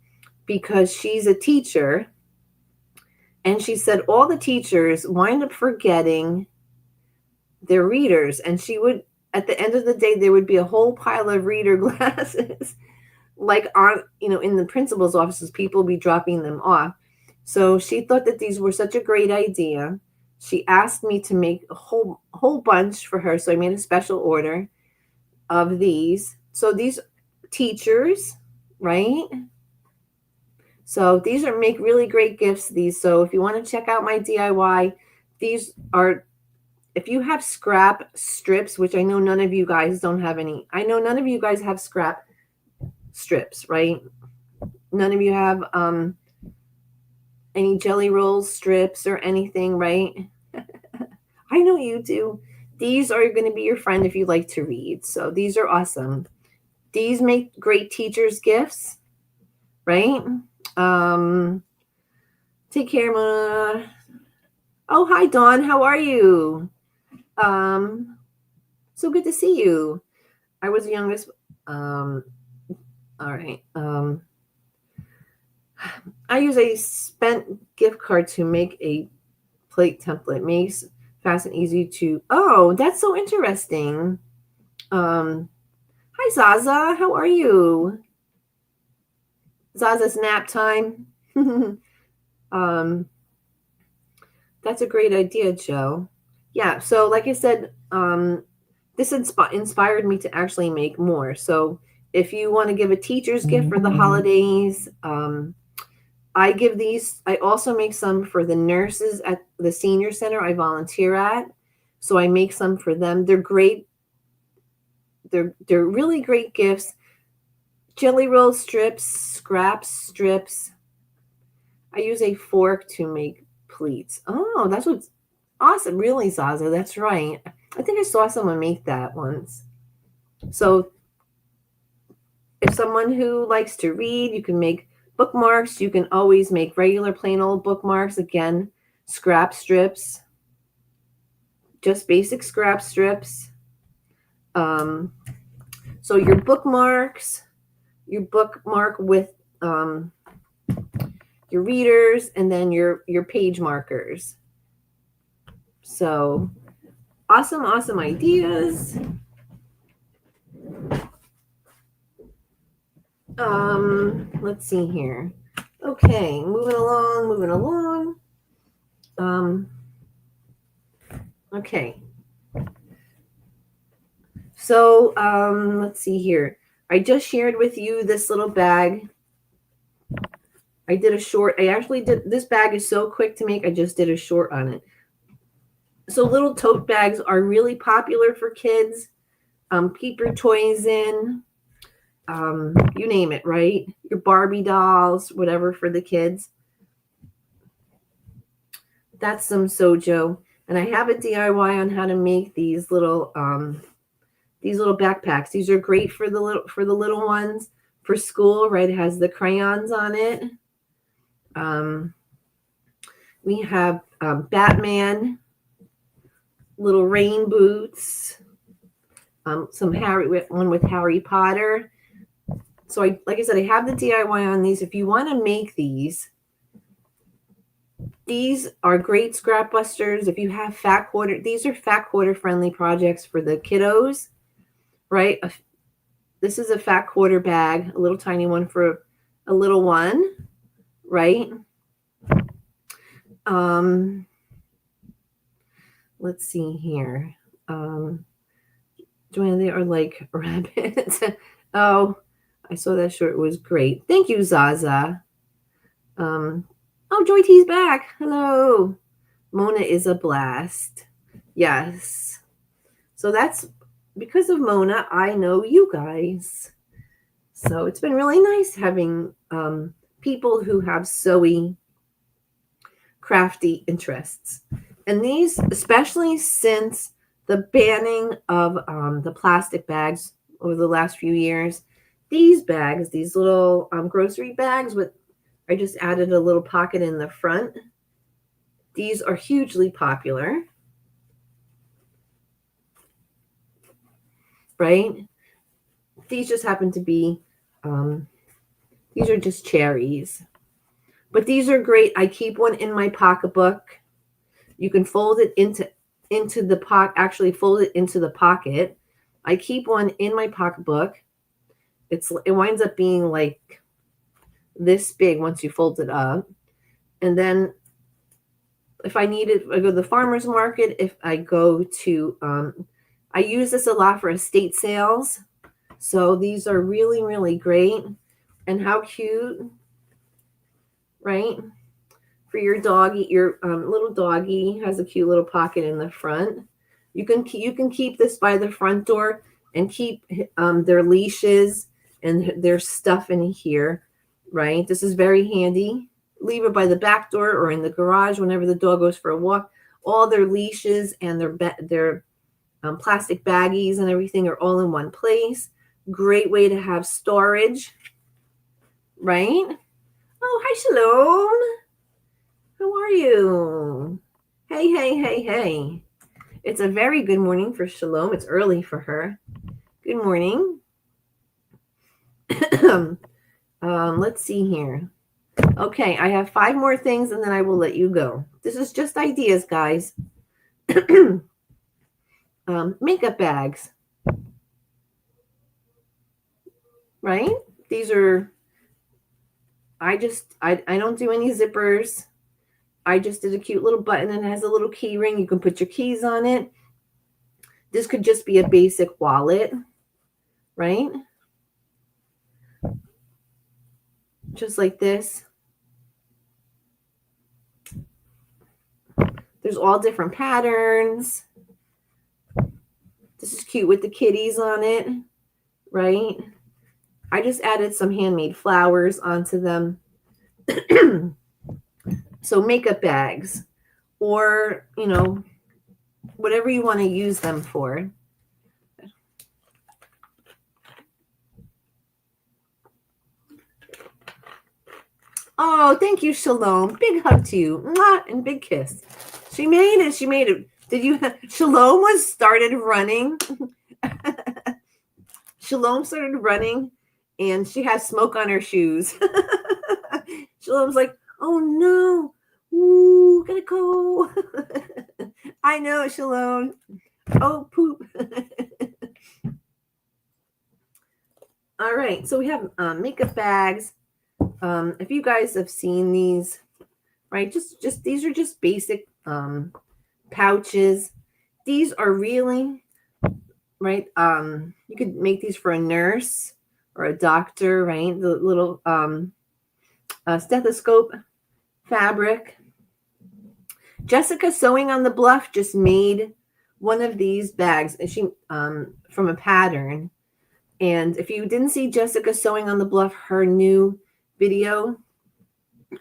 because she's a teacher, and she said all the teachers wind up forgetting their readers, and she would, at the end of the day, there would be a whole pile of reader glasses. like on, in the principal's offices, people be dropping them off. So she thought that these were such a great idea. She asked me to make a whole bunch for her. So I made a special order of these. So these teachers, right? So these make really great gifts. These. So if you want to check out my DIY, these are, if you have scrap strips, which I know none of you guys don't have any. I know none of you guys have scrap strips, right? None of you have any jelly rolls strips or anything, right? I know you do. These are going to be your friend if you like to read. So these are awesome. These make great teachers' gifts, right? Take care, Mona. Oh, hi, Dawn. How are you? So good to see you. I was the youngest. All right. I use a spent gift card to make a plate template. Makes fast and easy to. Oh, that's so interesting. Hi, Zaza. How are you? Zaza's nap time. That's a great idea, Joe. Yeah. So, like I said, this inspired me to actually make more. So, if you want to give a teacher's gift for the holidays, I give these. I also make some for the nurses at the senior center I volunteer at. So I make some for them. They're great. They're really great gifts. Jelly roll strips, scrap strips. I use a fork to make pleats. Oh, that's what's awesome. Really, Zaza. That's right. I think I saw someone make that once. So if someone who likes to read, you can make bookmarks. You can always make regular plain old bookmarks. Again, scrap strips, just basic scrap strips. So your bookmarks, you bookmark with your readers, and then your page markers. So awesome ideas. Let's see here. Okay, moving along. Okay. So, let's see here. I just shared with you this little bag. I did a short. I actually did, this bag is so quick to make. I just did a short on it. So little tote bags are really popular for kids. Keep your toys in. You name it, right? Your Barbie dolls, whatever for the kids. That's some Sojo. And I have a DIY on how to make these little backpacks. These are great for the little ones for school, right? It has the crayons on it. We have Batman, little rain boots, one with Harry Potter. So like I said, I have the DIY on these. If you want to make these are great scrap busters. If you have fat quarter, these are fat quarter friendly projects for the kiddos, right? This is a fat quarter bag, a little tiny one for a little one, right? Let's see here. Joanna, they are like rabbits. Oh, I saw that shirt. It was great. Thank you, Zaza. Oh, Joy T's back. Hello. Mona is a blast. Yes. So that's because of Mona, I know you guys. So it's been really nice having people who have sewy, crafty interests. And these, especially since the banning of the plastic bags over the last few years, these bags, these little grocery bags with, I just added a little pocket in the front. These are hugely popular, right? These just happen to be, these are just cherries. But these are great. I keep one in my pocketbook. You can fold it into the pocket, actually fold it into the pocket. I keep one in my pocketbook. it winds up being like this big once you fold it up. And then if I need it, I go to the farmer's market. If I go to, I use this a lot for estate sales. So these are really, really great. And how cute, right? For your doggy, your little doggy has a cute little pocket in the front. You can keep this by the front door and keep their leashes and their stuff in here, right? This is very handy. Leave it by the back door or in the garage whenever the dog goes for a walk. All their leashes and their plastic baggies and everything are all in one place. Great way to have storage, right? Oh, hi, Shalom. How are you? Hey, hey, hey, hey. It's a very good morning for Shalom. It's early for her. Good morning. Let's see here. Okay, I have 5 more things and then I will let you go. This is just ideas, guys. Makeup bags. Right? These are, I don't do any zippers. I just did a cute little button and it has a little key ring. You can put your keys on it. This could just be a basic wallet, right? Just like this. There's all different patterns. This is cute with the kitties on it, right? I just added some handmade flowers onto them. So makeup bags or, you know, whatever you want to use them for. Oh, thank you, Shalom. Big hug to you. Mwah, and big kiss. She made it. She made it. Did you? Shalom was started running. Shalom started running and she has smoke on her shoes. Shalom's like, oh no. Ooh, gotta go. I know, Shalom. Oh, poop. All right, so we have makeup bags. If you guys have seen these, right, just these are just basic pouches. These are really, right, you could make these for a nurse or a doctor, right? The little stethoscope fabric. Jessica Sewing on the Bluff just made one of these bags, and she from a pattern. And if you didn't see Jessica Sewing on the Bluff, her new video,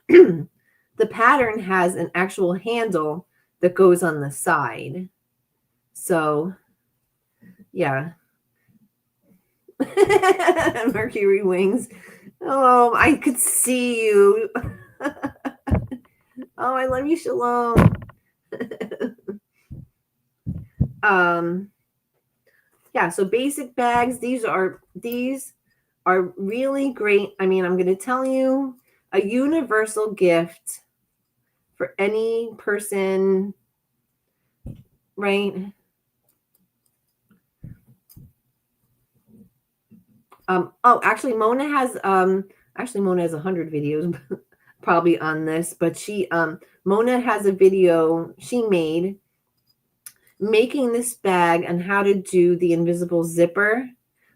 the pattern has an actual handle that goes on the side. So, yeah. Mercury wings. Oh, I could see you. Oh, I love you, Shalom. Yeah, so basic bags, these are really great. I mean, I'm going to tell you, a universal gift for any person, right? Oh, actually Mona has 100 videos probably on this, but she Mona has a video she made making this bag and how to do the invisible zipper.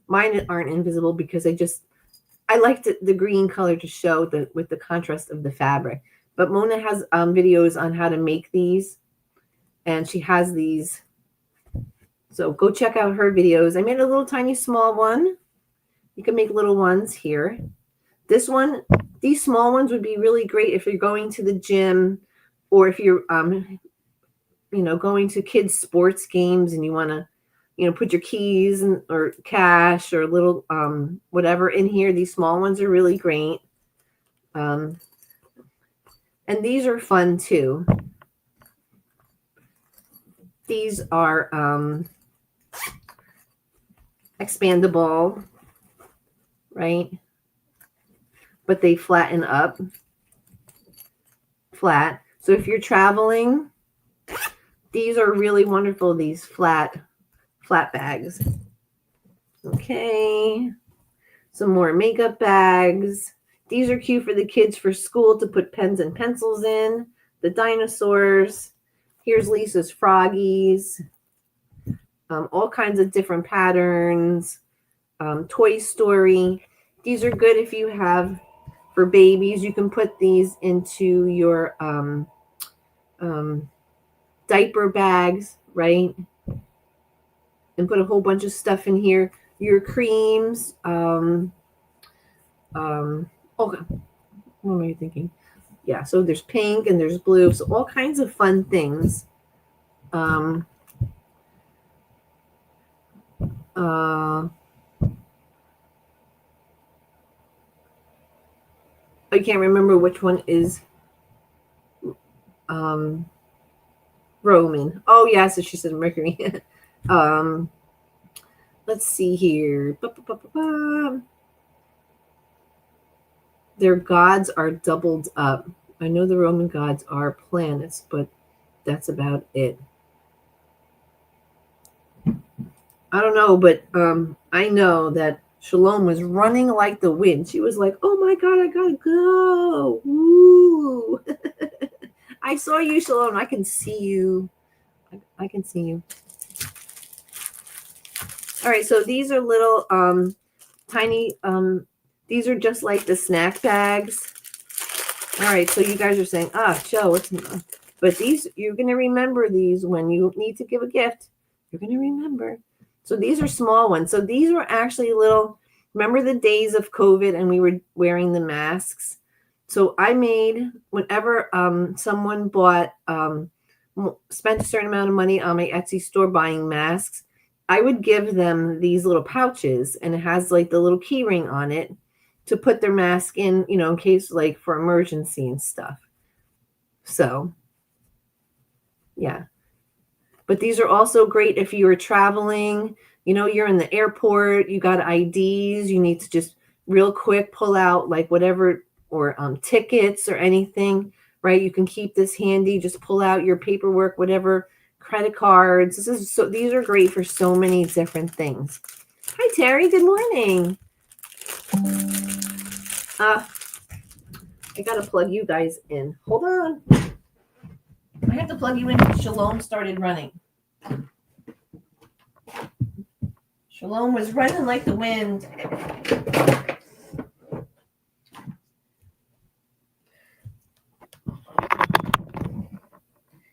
Mine aren't invisible because I liked the green color to show with the contrast of the fabric. But Mona has videos on how to make these, and she has these. So go check out her videos. I made a little tiny small one. You can make little ones here. This one, these small ones would be really great if you're going to the gym or if you're going to kids' sports games and you want to, put your keys or cash or little whatever in here. These small ones are really great. And these are fun too. These are expandable, right? But they flatten up flat. So if you're traveling, these are really wonderful, these flat bags. Okay. Some more makeup bags. These are cute for the kids for school to put pens and pencils in. The dinosaurs. Here's Lisa's Froggies. All kinds of different patterns. Toy Story. These are good if you have for babies. You can put these into your diaper bags, right? And put a whole bunch of stuff in here. Your creams. Okay. What am I thinking? Yeah, so there's pink and there's blue. So all kinds of fun things. I can't remember which one is Roman. Oh, yeah, so she said Mercury. Let's see here. Their gods are doubled up. I know the Roman gods are planets, but that's about it. I don't know, but I know that Shalom was running like the wind. She was like, oh my God, I gotta go. Woo. I saw you, Shalom. I can see you. I can see you. All right, so these are little tiny, these are just like the snack bags. All right, so you guys are saying, Joe, it's not. But these, you're going to remember these when you need to give a gift. You're going to remember. So these are small ones. So these were actually little, remember the days of COVID and we were wearing the masks? So I made, whenever someone bought, spent a certain amount of money on my Etsy store buying masks, I would give them these little pouches, and it has like the little key ring on it to put their mask in, you know, in case like for emergency and stuff. So, yeah. But these are also great if you are traveling, you know, you're in the airport, you got IDs, you need to just real quick pull out like whatever, or tickets or anything, right? You can keep this handy, just pull out your paperwork, whatever, credit cards. These are great for so many different things. Hi, Terry. Good morning. I got to plug you guys in. Hold on. I have to plug you in because Shalom started running. Shalom was running like the wind.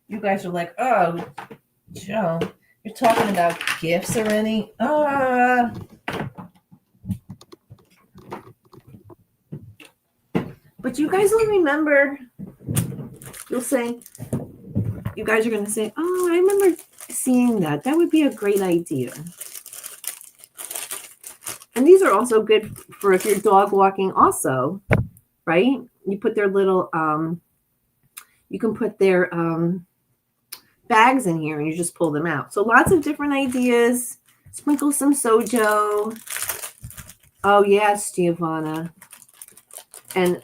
You guys are like, oh, Joe, you're talking about gifts already? But you guys will remember, you'll say, you guys are going to say, oh, I remember seeing that. That would be a great idea. And these are also good for if you're dog walking also, right? You put their little, you can put their bags in here and you just pull them out. So lots of different ideas. Sprinkle some sojo. Oh, yes, Giovanna. And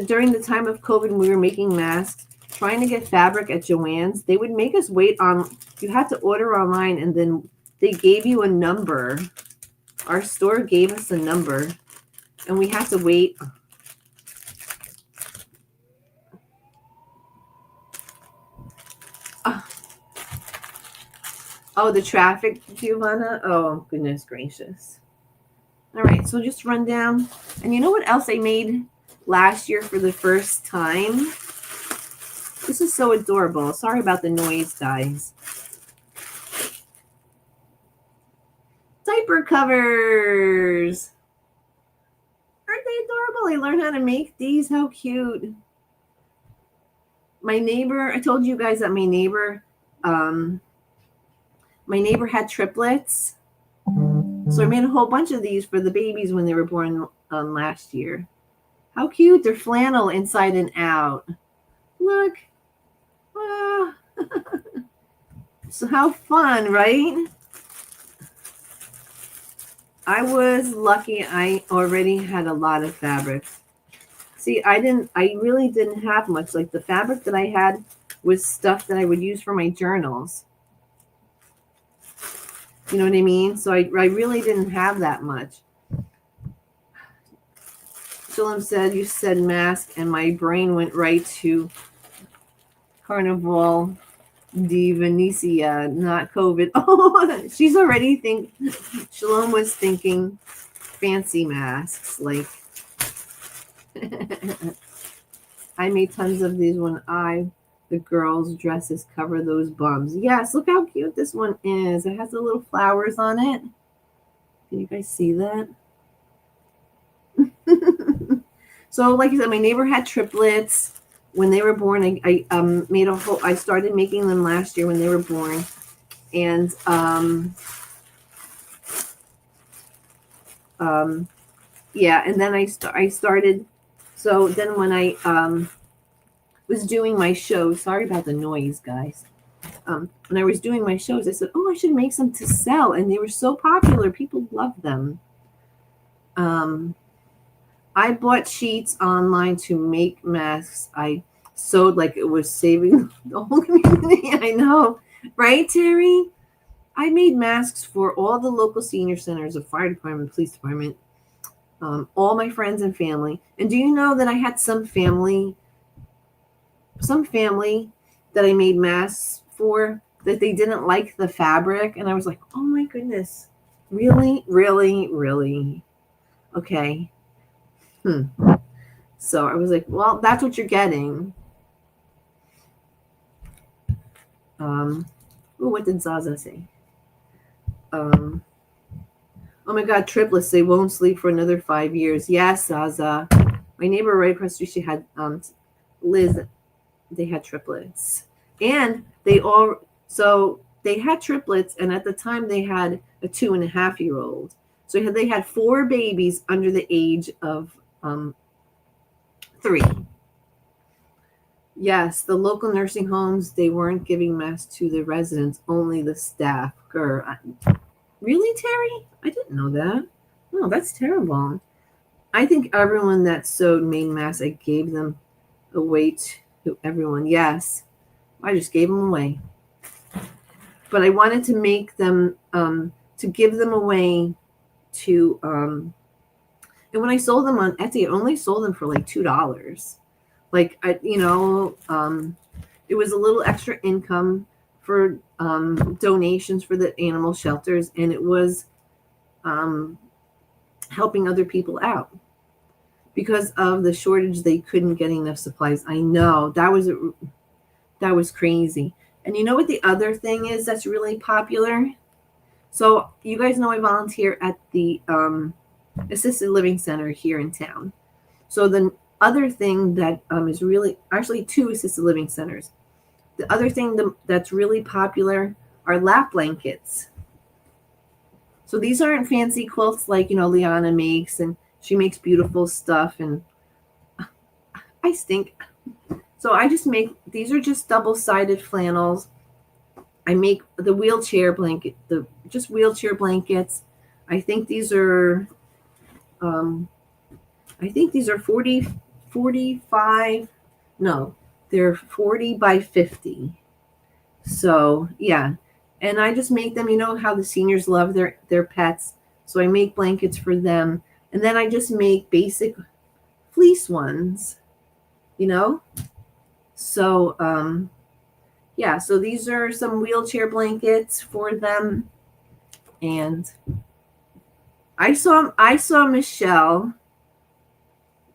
during the time of COVID, when we were making masks, trying to get fabric at Joann's, they would make us wait on, you had to order online, and then they gave you a number. Our store gave us a number, and we had to wait. Oh, the traffic, Giovanna? Oh, goodness gracious. All right, so just run down. And you know what else I made last year for the first time? This is so adorable. Sorry about the noise, guys. Diaper covers. Aren't they adorable? I learned how to make these. How cute. My neighbor, I told you guys that my neighbor had triplets. So I made a whole bunch of these for the babies when they were born last year. How cute. They're flannel inside and out. Look. Ah. So how fun, right? I was lucky I already had a lot of fabric. See, I really didn't have much. Like the fabric that I had was stuff that I would use for my journals. You know what I mean? So I really didn't have that much. Shalom said, you said mask, and my brain went right to Carnival de Venecia, not COVID. Oh, she's already Shalom was thinking fancy masks. Like, I made tons of these when the girls' dresses cover those bums. Yes, look how cute this one is. It has the little flowers on it. Can you guys see that? So, like I said, my neighbor had triplets when they were born. I started making them last year when they were born, and yeah, and then I started. So then when I was doing my show, sorry about the noise, guys. When I was doing my shows, I said, "Oh, I should make some to sell," and they were so popular. People loved them. I bought sheets online to make masks. I sewed like it was saving the whole community. I know, right, Terry? I made masks for all the local senior centers, the fire department, police department, all my friends and family. And do you know that I had some family that I made masks for that they didn't like the fabric? And I was like, oh my goodness, really, really, really? Okay. So I was like, well, that's what you're getting. What did Zaza say? Oh my God, triplets, they won't sleep for another 5 years. Yes, Zaza. My neighbor right across the street, she had Liz, they had triplets. And they had triplets, and at the time they had a 2.5-year-old. So they had 4 babies under the age of 3. Yes, the local nursing homes, they weren't giving masks to the residents, only the staff. Really, Terry? I didn't know that. Oh, that's terrible. I think everyone that sewed made masks. I gave them away to everyone. Yes, I just gave them away. But I wanted to make them, to give them away to, and when I sold them on Etsy, I only sold them for like $2. Like, it was a little extra income for donations for the animal shelters, and it was helping other people out. Because of the shortage, they couldn't get enough supplies. I know, that was crazy. And you know what the other thing is that's really popular? So you guys know I volunteer at the assisted living center here in town. So the other thing that is really, actually 2 assisted living centers. The other thing that's really popular are lap blankets. So these aren't fancy quilts like, Liana makes, and she makes beautiful stuff, and I stink. So I just make, these are just double-sided flannels. I make the wheelchair blanket, just wheelchair blankets. I think these are 45, no, they're 40 by 50. So yeah, and I just make them, you know how the seniors love their pets. So I make blankets for them. And then I just make basic fleece ones, So, yeah, so these are some wheelchair blankets for them. And I saw Michelle,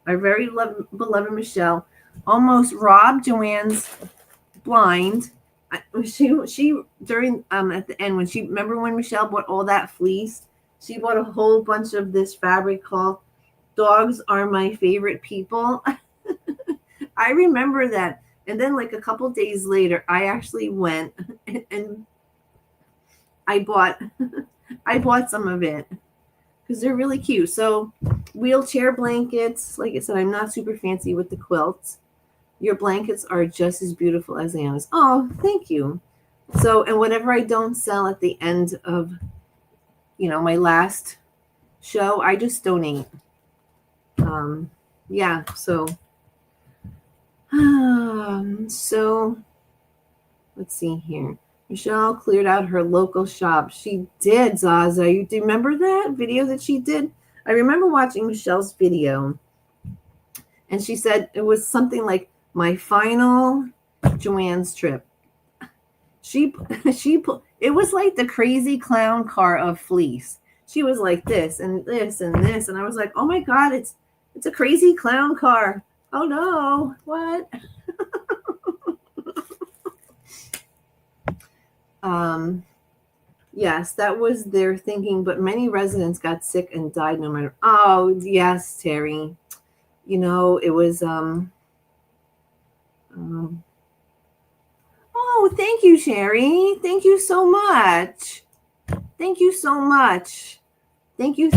our very beloved Michelle, almost rob Joanne's blind. She during at the end remember when Michelle bought all that fleece, she bought a whole bunch of this fabric called "Dogs Are My Favorite People." I remember that. And then like a couple days later, I actually went and I bought some of it because they're really cute. So wheelchair blankets, like I said, I'm not super fancy with the quilts. Your blankets are just as beautiful as Anna's. Oh, thank you. So, and whatever I don't sell at the end of, my last show, I just donate. Yeah, so let's see here. Michelle cleared out her local shop. She did, Zaza. Do you remember that video that she did? I remember watching Michelle's video. And she said it was something like my final Joanne's trip. She it was like the crazy clown car of fleece. She was like this and this and this, and I was like, oh my god, it's a crazy clown car. Oh no, what? Yes, that was their thinking, but many residents got sick and died no matter. Oh yes, Terry. You know, it was oh, thank you, Sherry. Thank you so much. Thank you so much. Thank you.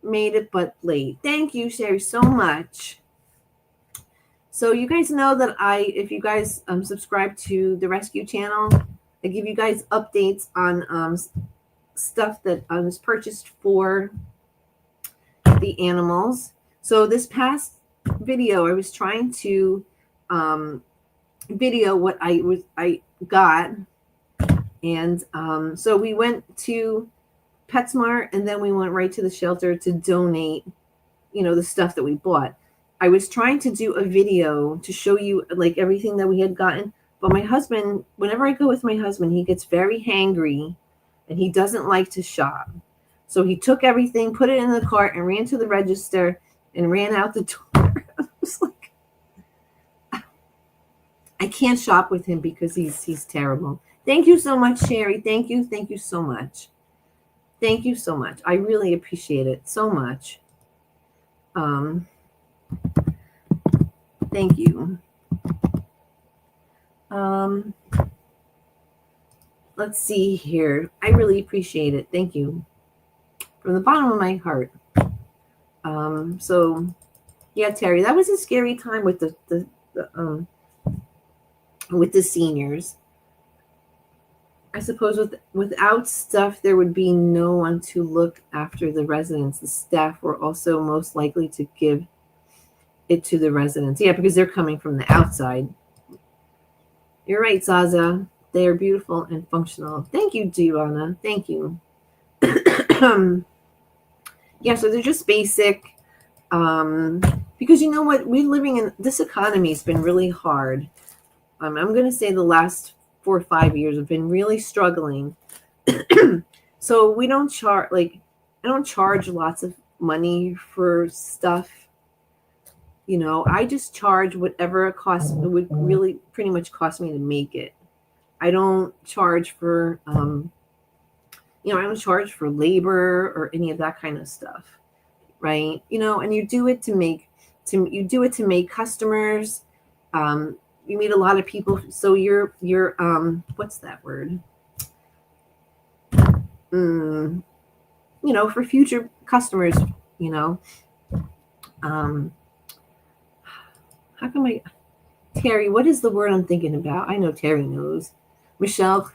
Made it but late. Thank you, Sherry, so much. So you guys know that if you guys subscribe to the rescue channel, I give you guys updates on stuff that is purchased for the animals. So this past video, I was trying to video what I got, and so we went to PetSmart, and then we went right to the shelter to donate, the stuff that we bought. I was trying to do a video to show you like everything that we had gotten, but my husband, whenever I go with my husband, he gets very hangry and he doesn't like to shop. So he took everything, put it in the cart, and ran to the register and ran out the door. I was like, I can't shop with him because he's terrible. Thank you so much, Sherry. Thank you so much. Thank you so much. I really appreciate it so much. Thank you. Let's see here. I really appreciate it. Thank you from the bottom of my heart. So yeah, Terry, that was a scary time with the seniors. I suppose without stuff, there would be no one to look after the residents. The staff were also most likely to give it to the residents. Yeah, because they're coming from the outside. You're right, Zaza. They are beautiful and functional. Thank you, Giovanna. Thank you. Yeah, so they're just basic. Because you know what? We're living in this economy has been really hard. I'm going to say the last 4 or 5 years have been really struggling. So we don't charge, I don't charge lots of money for stuff. I just charge whatever it costs. It would really pretty much cost me to make it. I don't charge for, I don't charge for labor or any of that kind of stuff, right? And you do it to make customers. You meet a lot of people, so you're what's that word? For future customers, how come Terry, what is the word I'm thinking about? I know Terry knows. Michelle,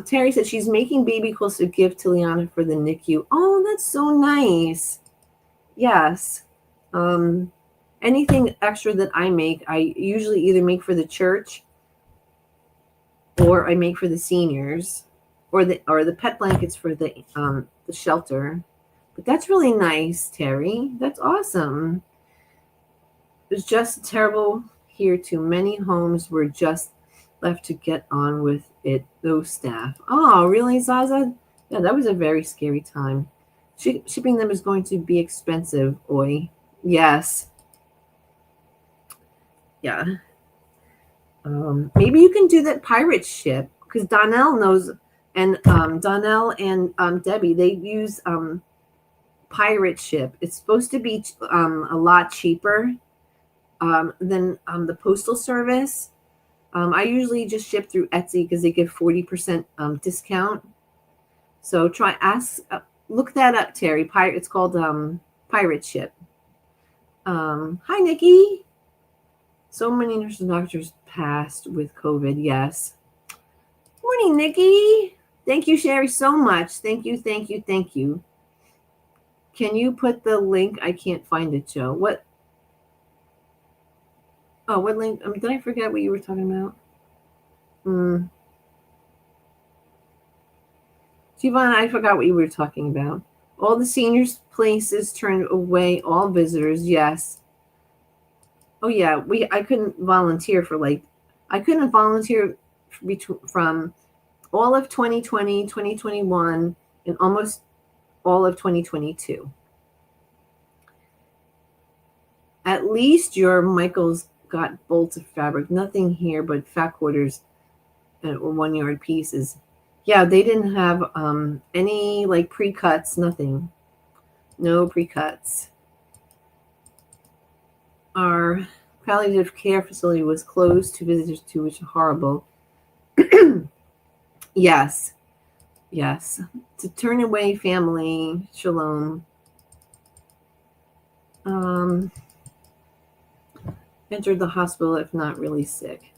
Terry said she's making baby clothes to give to Liana for the NICU. Oh, that's so nice. Yes. Anything extra that I make, I usually either make for the church or I make for the seniors, or the pet blankets for the shelter. But that's really nice, Terry. That's awesome. It was just terrible here too. Many homes were just left to get on with it. Those staff. Oh, really, Zaza? Yeah, that was a very scary time. Shipping them is going to be expensive. Oi. Yes. Yeah. Maybe you can do that pirate ship because Donnell knows, and Donnell and Debbie, they use pirate ship. It's supposed to be a lot cheaper than the postal service. I usually just ship through Etsy because they give 40% discount. So look that up, Terry. It's called pirate ship. Hi, Nikki. So many nurses and doctors passed with COVID. Yes. Morning, Nikki. Thank you, Sherry, so much. Thank you. Can you put the link? I can't find it, Joe. What? Oh, what link? Did I forget what you were talking about? Giovanna, I forgot what you were talking about. All the seniors' places turned away all visitors. Yes. Oh yeah. I couldn't volunteer for I couldn't volunteer from all of 2020, 2021, and almost all of 2022. At least your Michael's got bolts of fabric. Nothing here but fat quarters or 1 yard pieces. Yeah, they didn't have any like pre-cuts, nothing. No pre-cuts. Our palliative care facility was closed to visitors too, which is horrible. Yes. Yes. To turn away family, shalom. Entered the hospital if not really sick.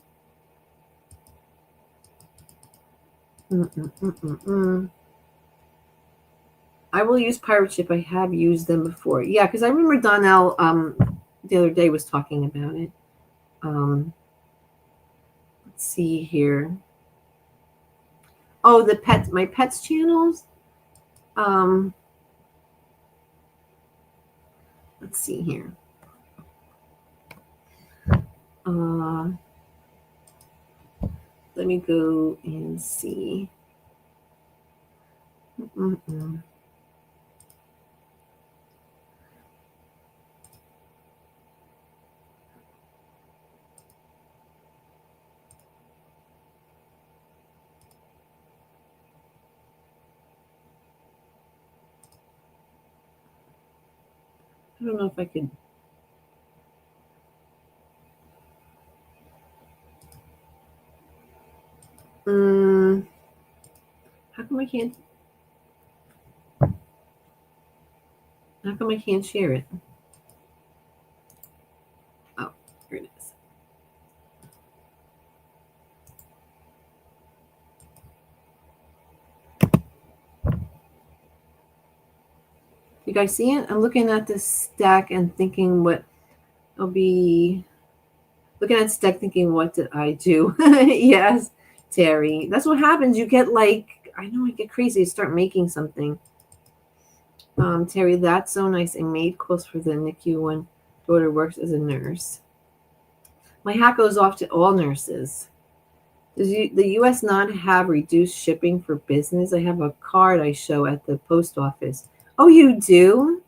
I will use pirate ship. I have used them before. Yeah, because I remember Donnell the other day was talking about it. Let's see here. Oh, my pets channels. Let's see here. Let me go and see. I don't know if I could. How come I can't? How come I can't share it? Oh, here it is. You guys see it? I'm looking at this stack and thinking what I'll be looking at stack thinking, what did I do? Yes, Terry. That's what happens. You get I know I get crazy. I start making something. Terry, that's so nice. I made clothes for the NICU when daughter works as a nurse. My hat goes off to all nurses. Does the U.S. not have reduced shipping for business? I have a card I show at the post office. Oh, you do?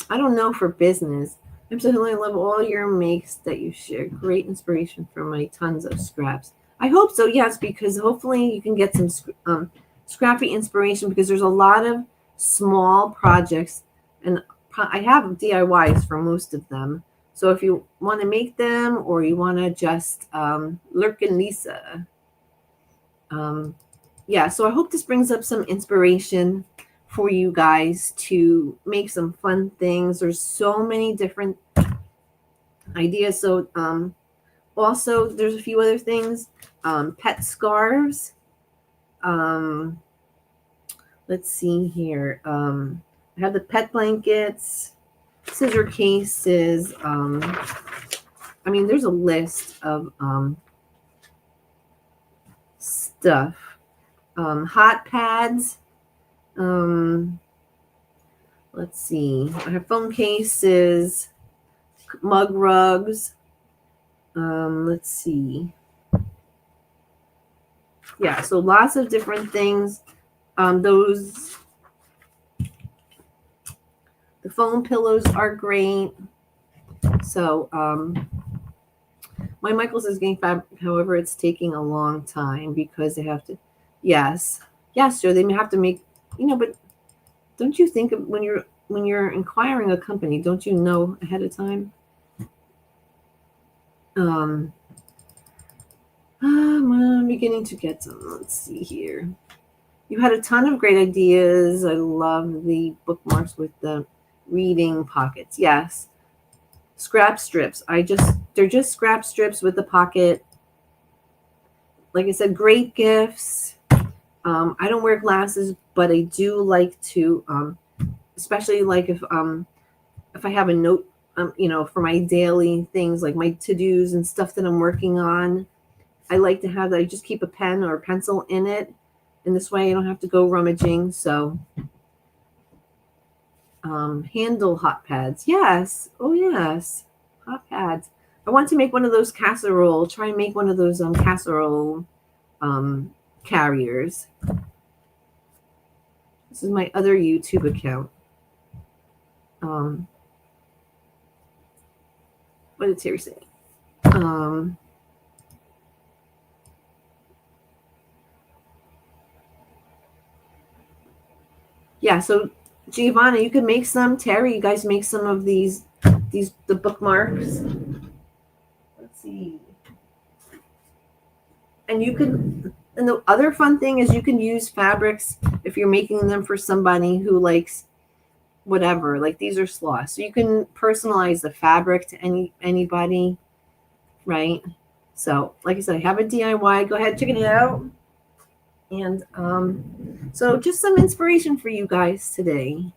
I don't know for business. I'm so I love all your makes that you share. Great inspiration for my tons of scraps. I hope so, yes, because hopefully you can get some scrappy inspiration because there's a lot of small projects and I have DIYs for most of them. So if you want to make them or you want to just lurk and Lisa. Yeah, so I hope this brings up some inspiration for you guys to make some fun things. There's so many different ideas. So also there's a few other things. Pet scarves. Let's see here. I have the pet blankets, scissor cases. I mean, there's a list of stuff. Hot pads. Let's see. I have phone cases, mug rugs. Let's see. Yeah, so lots of different things. The foam pillows are great. So my Michaels is getting fabric. However, it's taking a long time because they have to. Yes, Joe. They may have to make. But don't you think when you're inquiring a company, don't you know ahead of time? I'm beginning to get some. Let's see here. You had a ton of great ideas. I love the bookmarks with the reading pockets. Yes. Scrap strips. They're just scrap strips with the pocket. Like I said, great gifts. I don't wear glasses, but I do like to, especially like if I have a note, for my daily things like my to-dos and stuff that I'm working on. I like to have that. I just keep a pen or a pencil in it. And this way I don't have to go rummaging. So Handle hot pads. Yes. Oh, yes. Hot pads. I want to make one of those casserole. Try and make one of those casserole carriers. This is my other YouTube account. What did Terry say? Yeah, so Giovanna, you can make some. Terry, you guys make some of the bookmarks. Let's see. And you can, and the other fun thing is you can use fabrics if you're making them for somebody who likes whatever. Like these are sloths, so you can personalize the fabric to anybody, right? So, like I said, I have a DIY. Go ahead, check it out. And so just some inspiration for you guys today.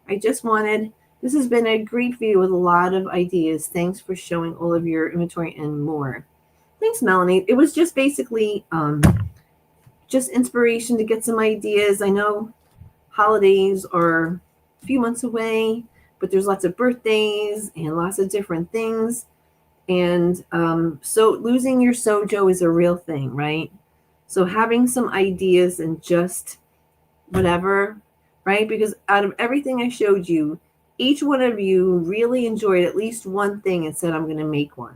I just wanted, this has been a great video with a lot of ideas. Thanks for showing all of your inventory and more. Thanks, Melanie. It was just basically just inspiration to get some ideas. I know holidays are a few months away, but there's lots of birthdays and lots of different things. And so losing your sojo is a real thing, right? So having some ideas and just whatever, right? Because out of everything I showed you, each one of you really enjoyed at least one thing and said, I'm going to make one.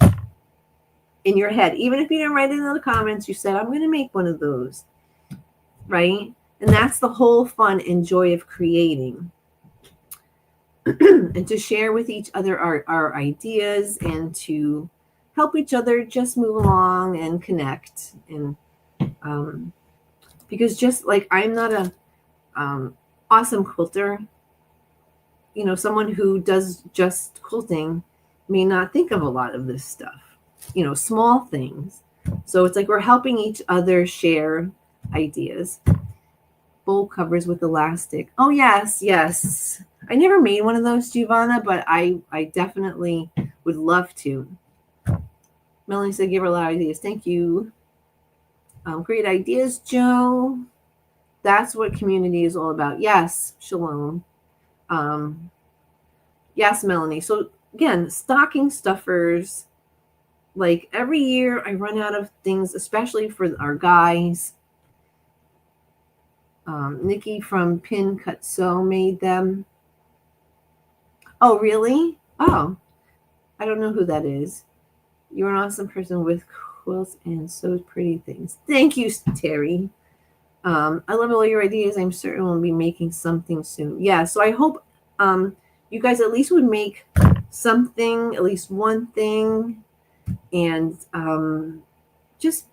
In your head, even if you didn't write it in the comments, you said, I'm going to make one of those, right? And that's the whole fun and joy of creating. And to share with each other our ideas and to help each other just move along and connect. And because just like I'm not a awesome quilter, you know, someone who does just quilting may not think of a lot of this stuff, you know, small things. So it's like we're helping each other share ideas. Bowl covers with elastic. Oh, yes, yes. I never made one of those, Giovanna, but I definitely would love to. Melanie said, give her a lot of ideas. Thank you. Great ideas, Joe. That's what community is all about. Yes, Shalom. Yes, Melanie. So again, stocking stuffers. Like every year I run out of things, especially for our guys. Nikki from Pin Cut Sew made them. Oh, really? Oh, I don't know who that is. You're an awesome person with quilts and so pretty things. Thank you, Terry. I love all your ideas. I'm certain we'll be making something soon. Yeah, so I hope you guys at least would make something, at least one thing, and just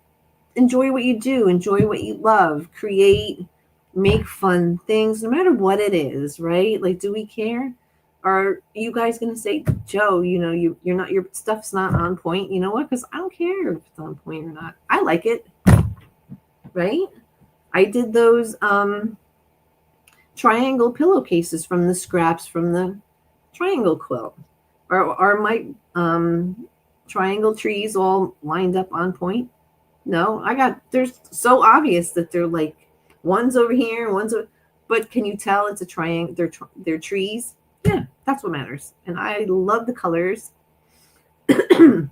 enjoy what you do, enjoy what you love, create, make fun things, no matter what it is, right? Like, do we care? Are you guys going to say, Joe, you know, you're not, your stuff's not on point? You know what? Because I don't care if it's on point or not. I like it, right? I did those triangle pillowcases from the scraps from the triangle quilt. Are my triangle trees all lined up on point? No, they're so obvious that they're like, one's over here, one's over, but can you tell it's a triangle? They're trees. Yeah, that's what matters. And I love the colors. I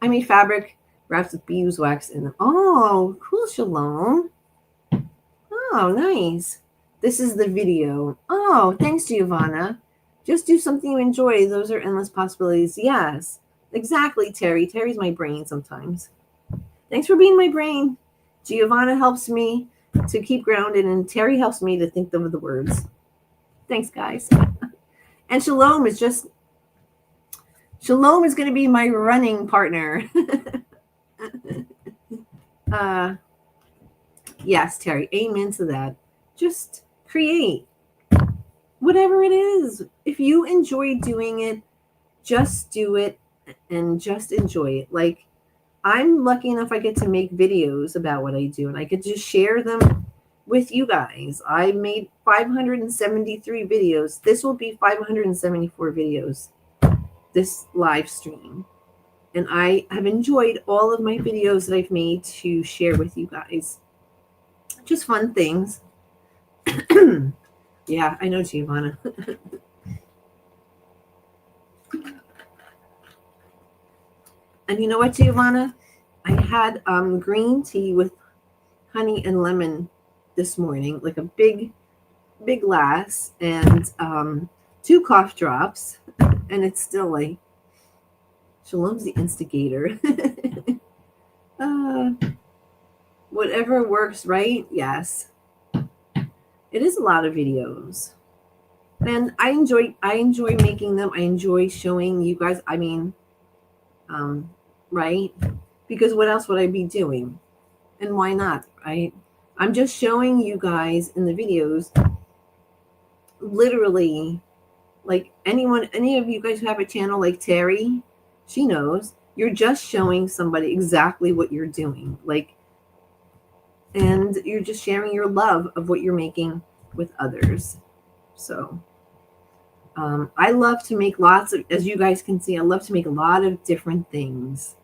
made fabric wraps with beeswax in them. Oh, cool, Shalom. Oh, nice. This is the video. Oh, thanks, Giovanna. Just do something you enjoy. Those are endless possibilities. Yes, exactly, Terry. Terry's my brain sometimes. Thanks for being my brain. Giovanna helps me to keep grounded, and Terry helps me to think of the words. Thanks, guys. And Shalom is going to be my running partner. Yes, Terry. Amen to that. Just create whatever it is. If you enjoy doing it, just do it and just enjoy it. Like, I'm lucky enough I get to make videos about what I do, and I could just share them with you guys. I made 573 videos. This will be 574 videos, this live stream. And I have enjoyed all of my videos that I've made to share with you guys. Just fun things. Yeah, I know, Giovanna. And you know what, Giovanna? I had green tea with honey and lemon this morning, like a big glass, and 2 cough drops, and it's still like Shalom's the instigator. uh, whatever works, right? Yes, it is a lot of videos, and I enjoy making them. I enjoy showing you guys. I mean, right? Because what else would I be doing? And why not, right? I'm just showing you guys in the videos, literally, like any of you guys who have a channel like Terry, she knows, you're just showing somebody exactly what you're doing. Like, and you're just sharing your love of what you're making with others. So I love to make lots of, as you guys can see, I love to make a lot of different things.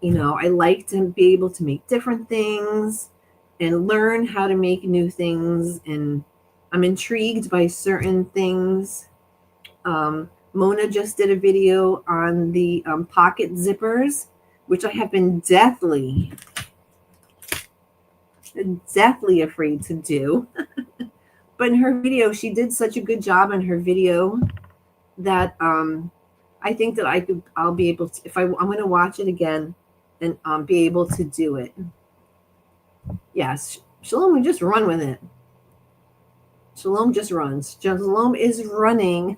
You know, I like to be able to make different things and learn how to make new things. And I'm intrigued by certain things. Mona just did a video on the pocket zippers, which I have been deathly afraid to do. But in her video, she did such a good job in her video that I think that I'll be able to, if I'm going to watch it again and be able to do it. Yes, Shalom would just run with it. Shalom just runs. Shalom is running.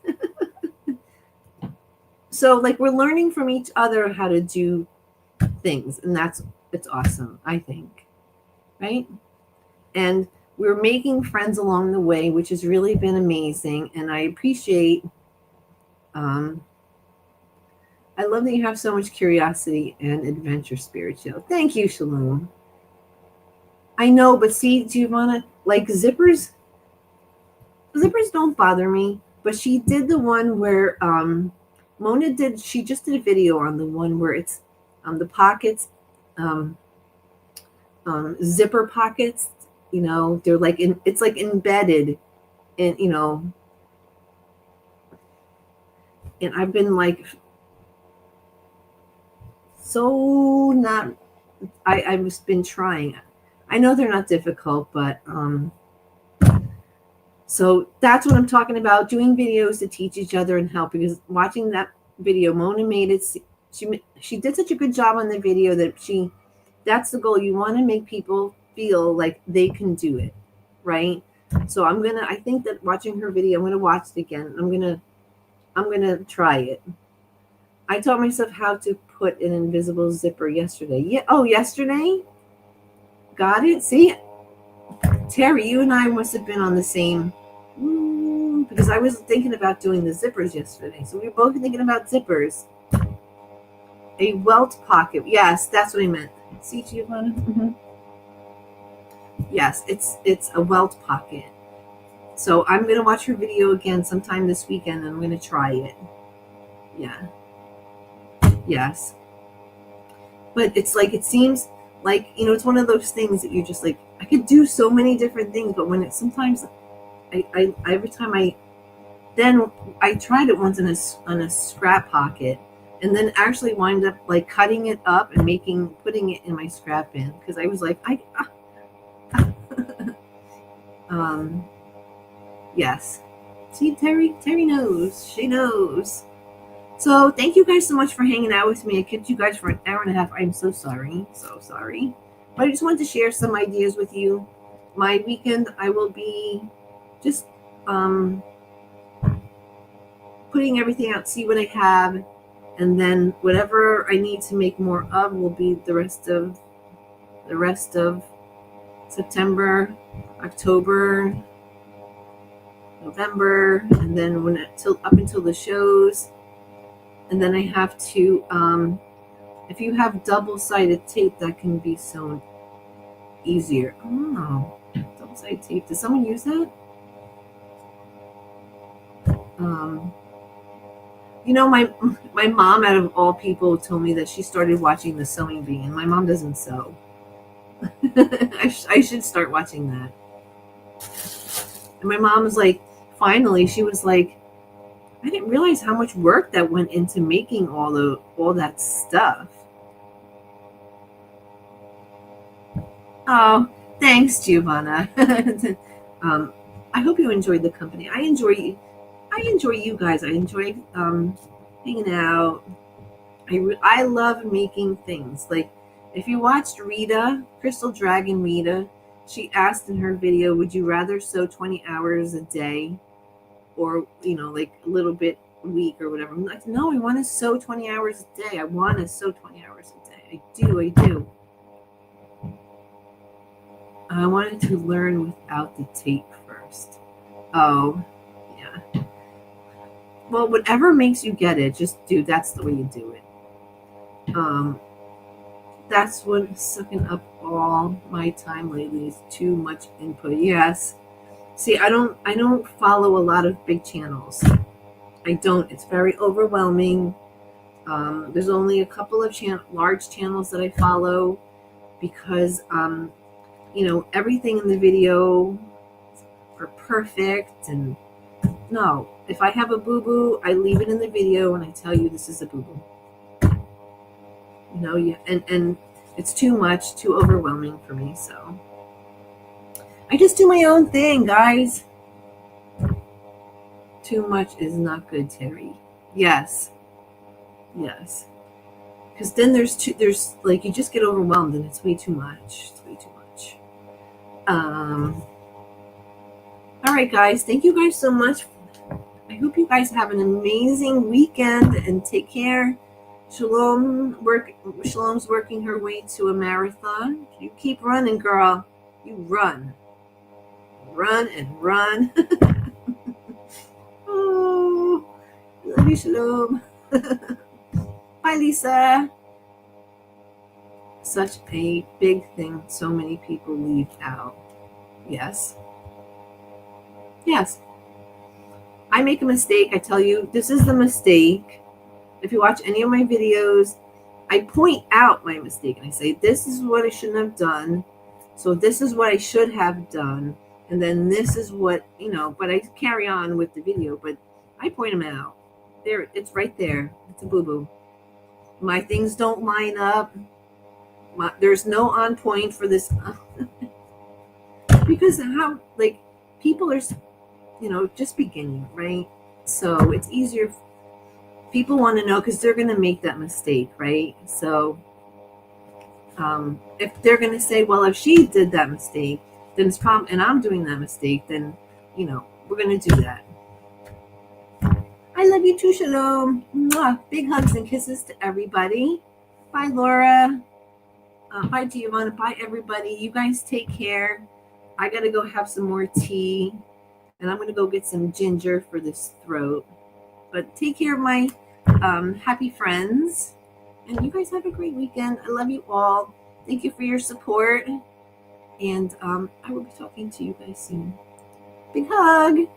So, like, we're learning from each other how to do things, and it's awesome, I think, right? And we're making friends along the way, which has really been amazing, and I appreciate. I love that you have so much curiosity and adventure spirit, Joe. Thank you, Shalom. I know, but see, Giovanna, like zippers don't bother me. But she did the one where Mona did. She just did a video on the one where it's the pockets, zipper pockets. You know, they're like it's like embedded, in, you know. And I've been like so not. I've just been trying. I know they're not difficult, but so that's what I'm talking about, doing videos to teach each other and help, because watching that video, Mona made it, she did such a good job on the video that that's the goal. You want to make people feel like they can do it, right? So I think that watching her video, I'm gonna watch it again. I'm gonna try it. I taught myself how to put an invisible zipper yesterday. Yeah. Oh, yesterday? Got it. See, Terry, you and I must have been on the same, because I was thinking about doing the zippers yesterday. So we were both thinking about zippers. A welt pocket. Yes, that's what I meant. See, Giovanna? Mm-hmm. Yes, it's a welt pocket. So I'm going to watch her video again sometime this weekend, and I'm going to try it. Yeah. Yes. But it's like, it seems like, you know, it's one of those things that you just like, I could do so many different things, but when it's sometimes I every time I tried it once on a scrap pocket, and then actually wind up like cutting it up and putting it in my scrap bin, because I was like, yes. See, Terry knows. She knows. So thank you guys so much for hanging out with me. I kept you guys for an hour and a half. I'm so sorry. So sorry. But I just wanted to share some ideas with you. My weekend, I will be just putting everything out, see what I have, and then whatever I need to make more of will be the rest of September, October, November, and then up until the shows. And then I have to, if you have double-sided tape, that can be sewn easier. Oh, double-sided tape. Does someone use that? You know, my mom, out of all people, told me that she started watching the Sewing Bee, and my mom doesn't sew. I should start watching that. And my mom was like, finally, she was like, I didn't realize how much work that went into making all that stuff. Oh, thanks, Giovanna. I hope you enjoyed the company. I enjoy you guys. I enjoy hanging out. I love making things. Like if you watched Rita, Crystal Dragon Rita, she asked in her video, would you rather sew 20 hours a day or, like a little bit a week or whatever? I'm like, no, I want to sew 20 hours a day. I want to sew 20 hours a day. I do. I wanted to learn without the tape first. Oh, yeah. Well, whatever makes you get it, just do. That's the way you do it. That's what's sucking up all my time lately is too much input. Yes. See, I don't follow a lot of big channels. I don't. It's very overwhelming. There's only a couple of large channels that I follow because everything in the video are perfect. And no, if I have a boo-boo, I leave it in the video and I tell you this is a boo-boo. And it's too much, too overwhelming for me. So I just do my own thing, guys. Too much is not good, Terry. Yes. Because then there's like, you just get overwhelmed and it's way too much. All right, guys. Thank you guys so much. I hope you guys have an amazing weekend and take care. Shalom's working her way to a marathon. You keep running, girl. You run and run. Oh, love you, Shalom. Bye, Lisa. Such a big thing so many people leave out. Yes. I make a mistake. I tell you, this is the mistake. If you watch any of my videos, I point out my mistake and I say, this is what I shouldn't have done. So this is what I should have done. And then this is what, but I carry on with the video, but I point them out. There, it's right there. It's a boo-boo. My things don't line up. There's no on point for this. Because how, like, people are, just beginning, right? So it's easier. People want to know because they're going to make that mistake, right? So if they're going to say, well, if she did that mistake, then it's problem, and I'm doing that mistake, then, we're going to do that. I love you too, Shalom. Mwah. Big hugs and kisses to everybody. Bye, Laura. Bye, Giovanna. Bye, everybody. You guys take care. I got to go have some more tea, and I'm going to go get some ginger for this throat. But take care of my happy friends, and you guys have a great weekend. I love you all. Thank you for your support, and I will be talking to you guys soon. Big hug.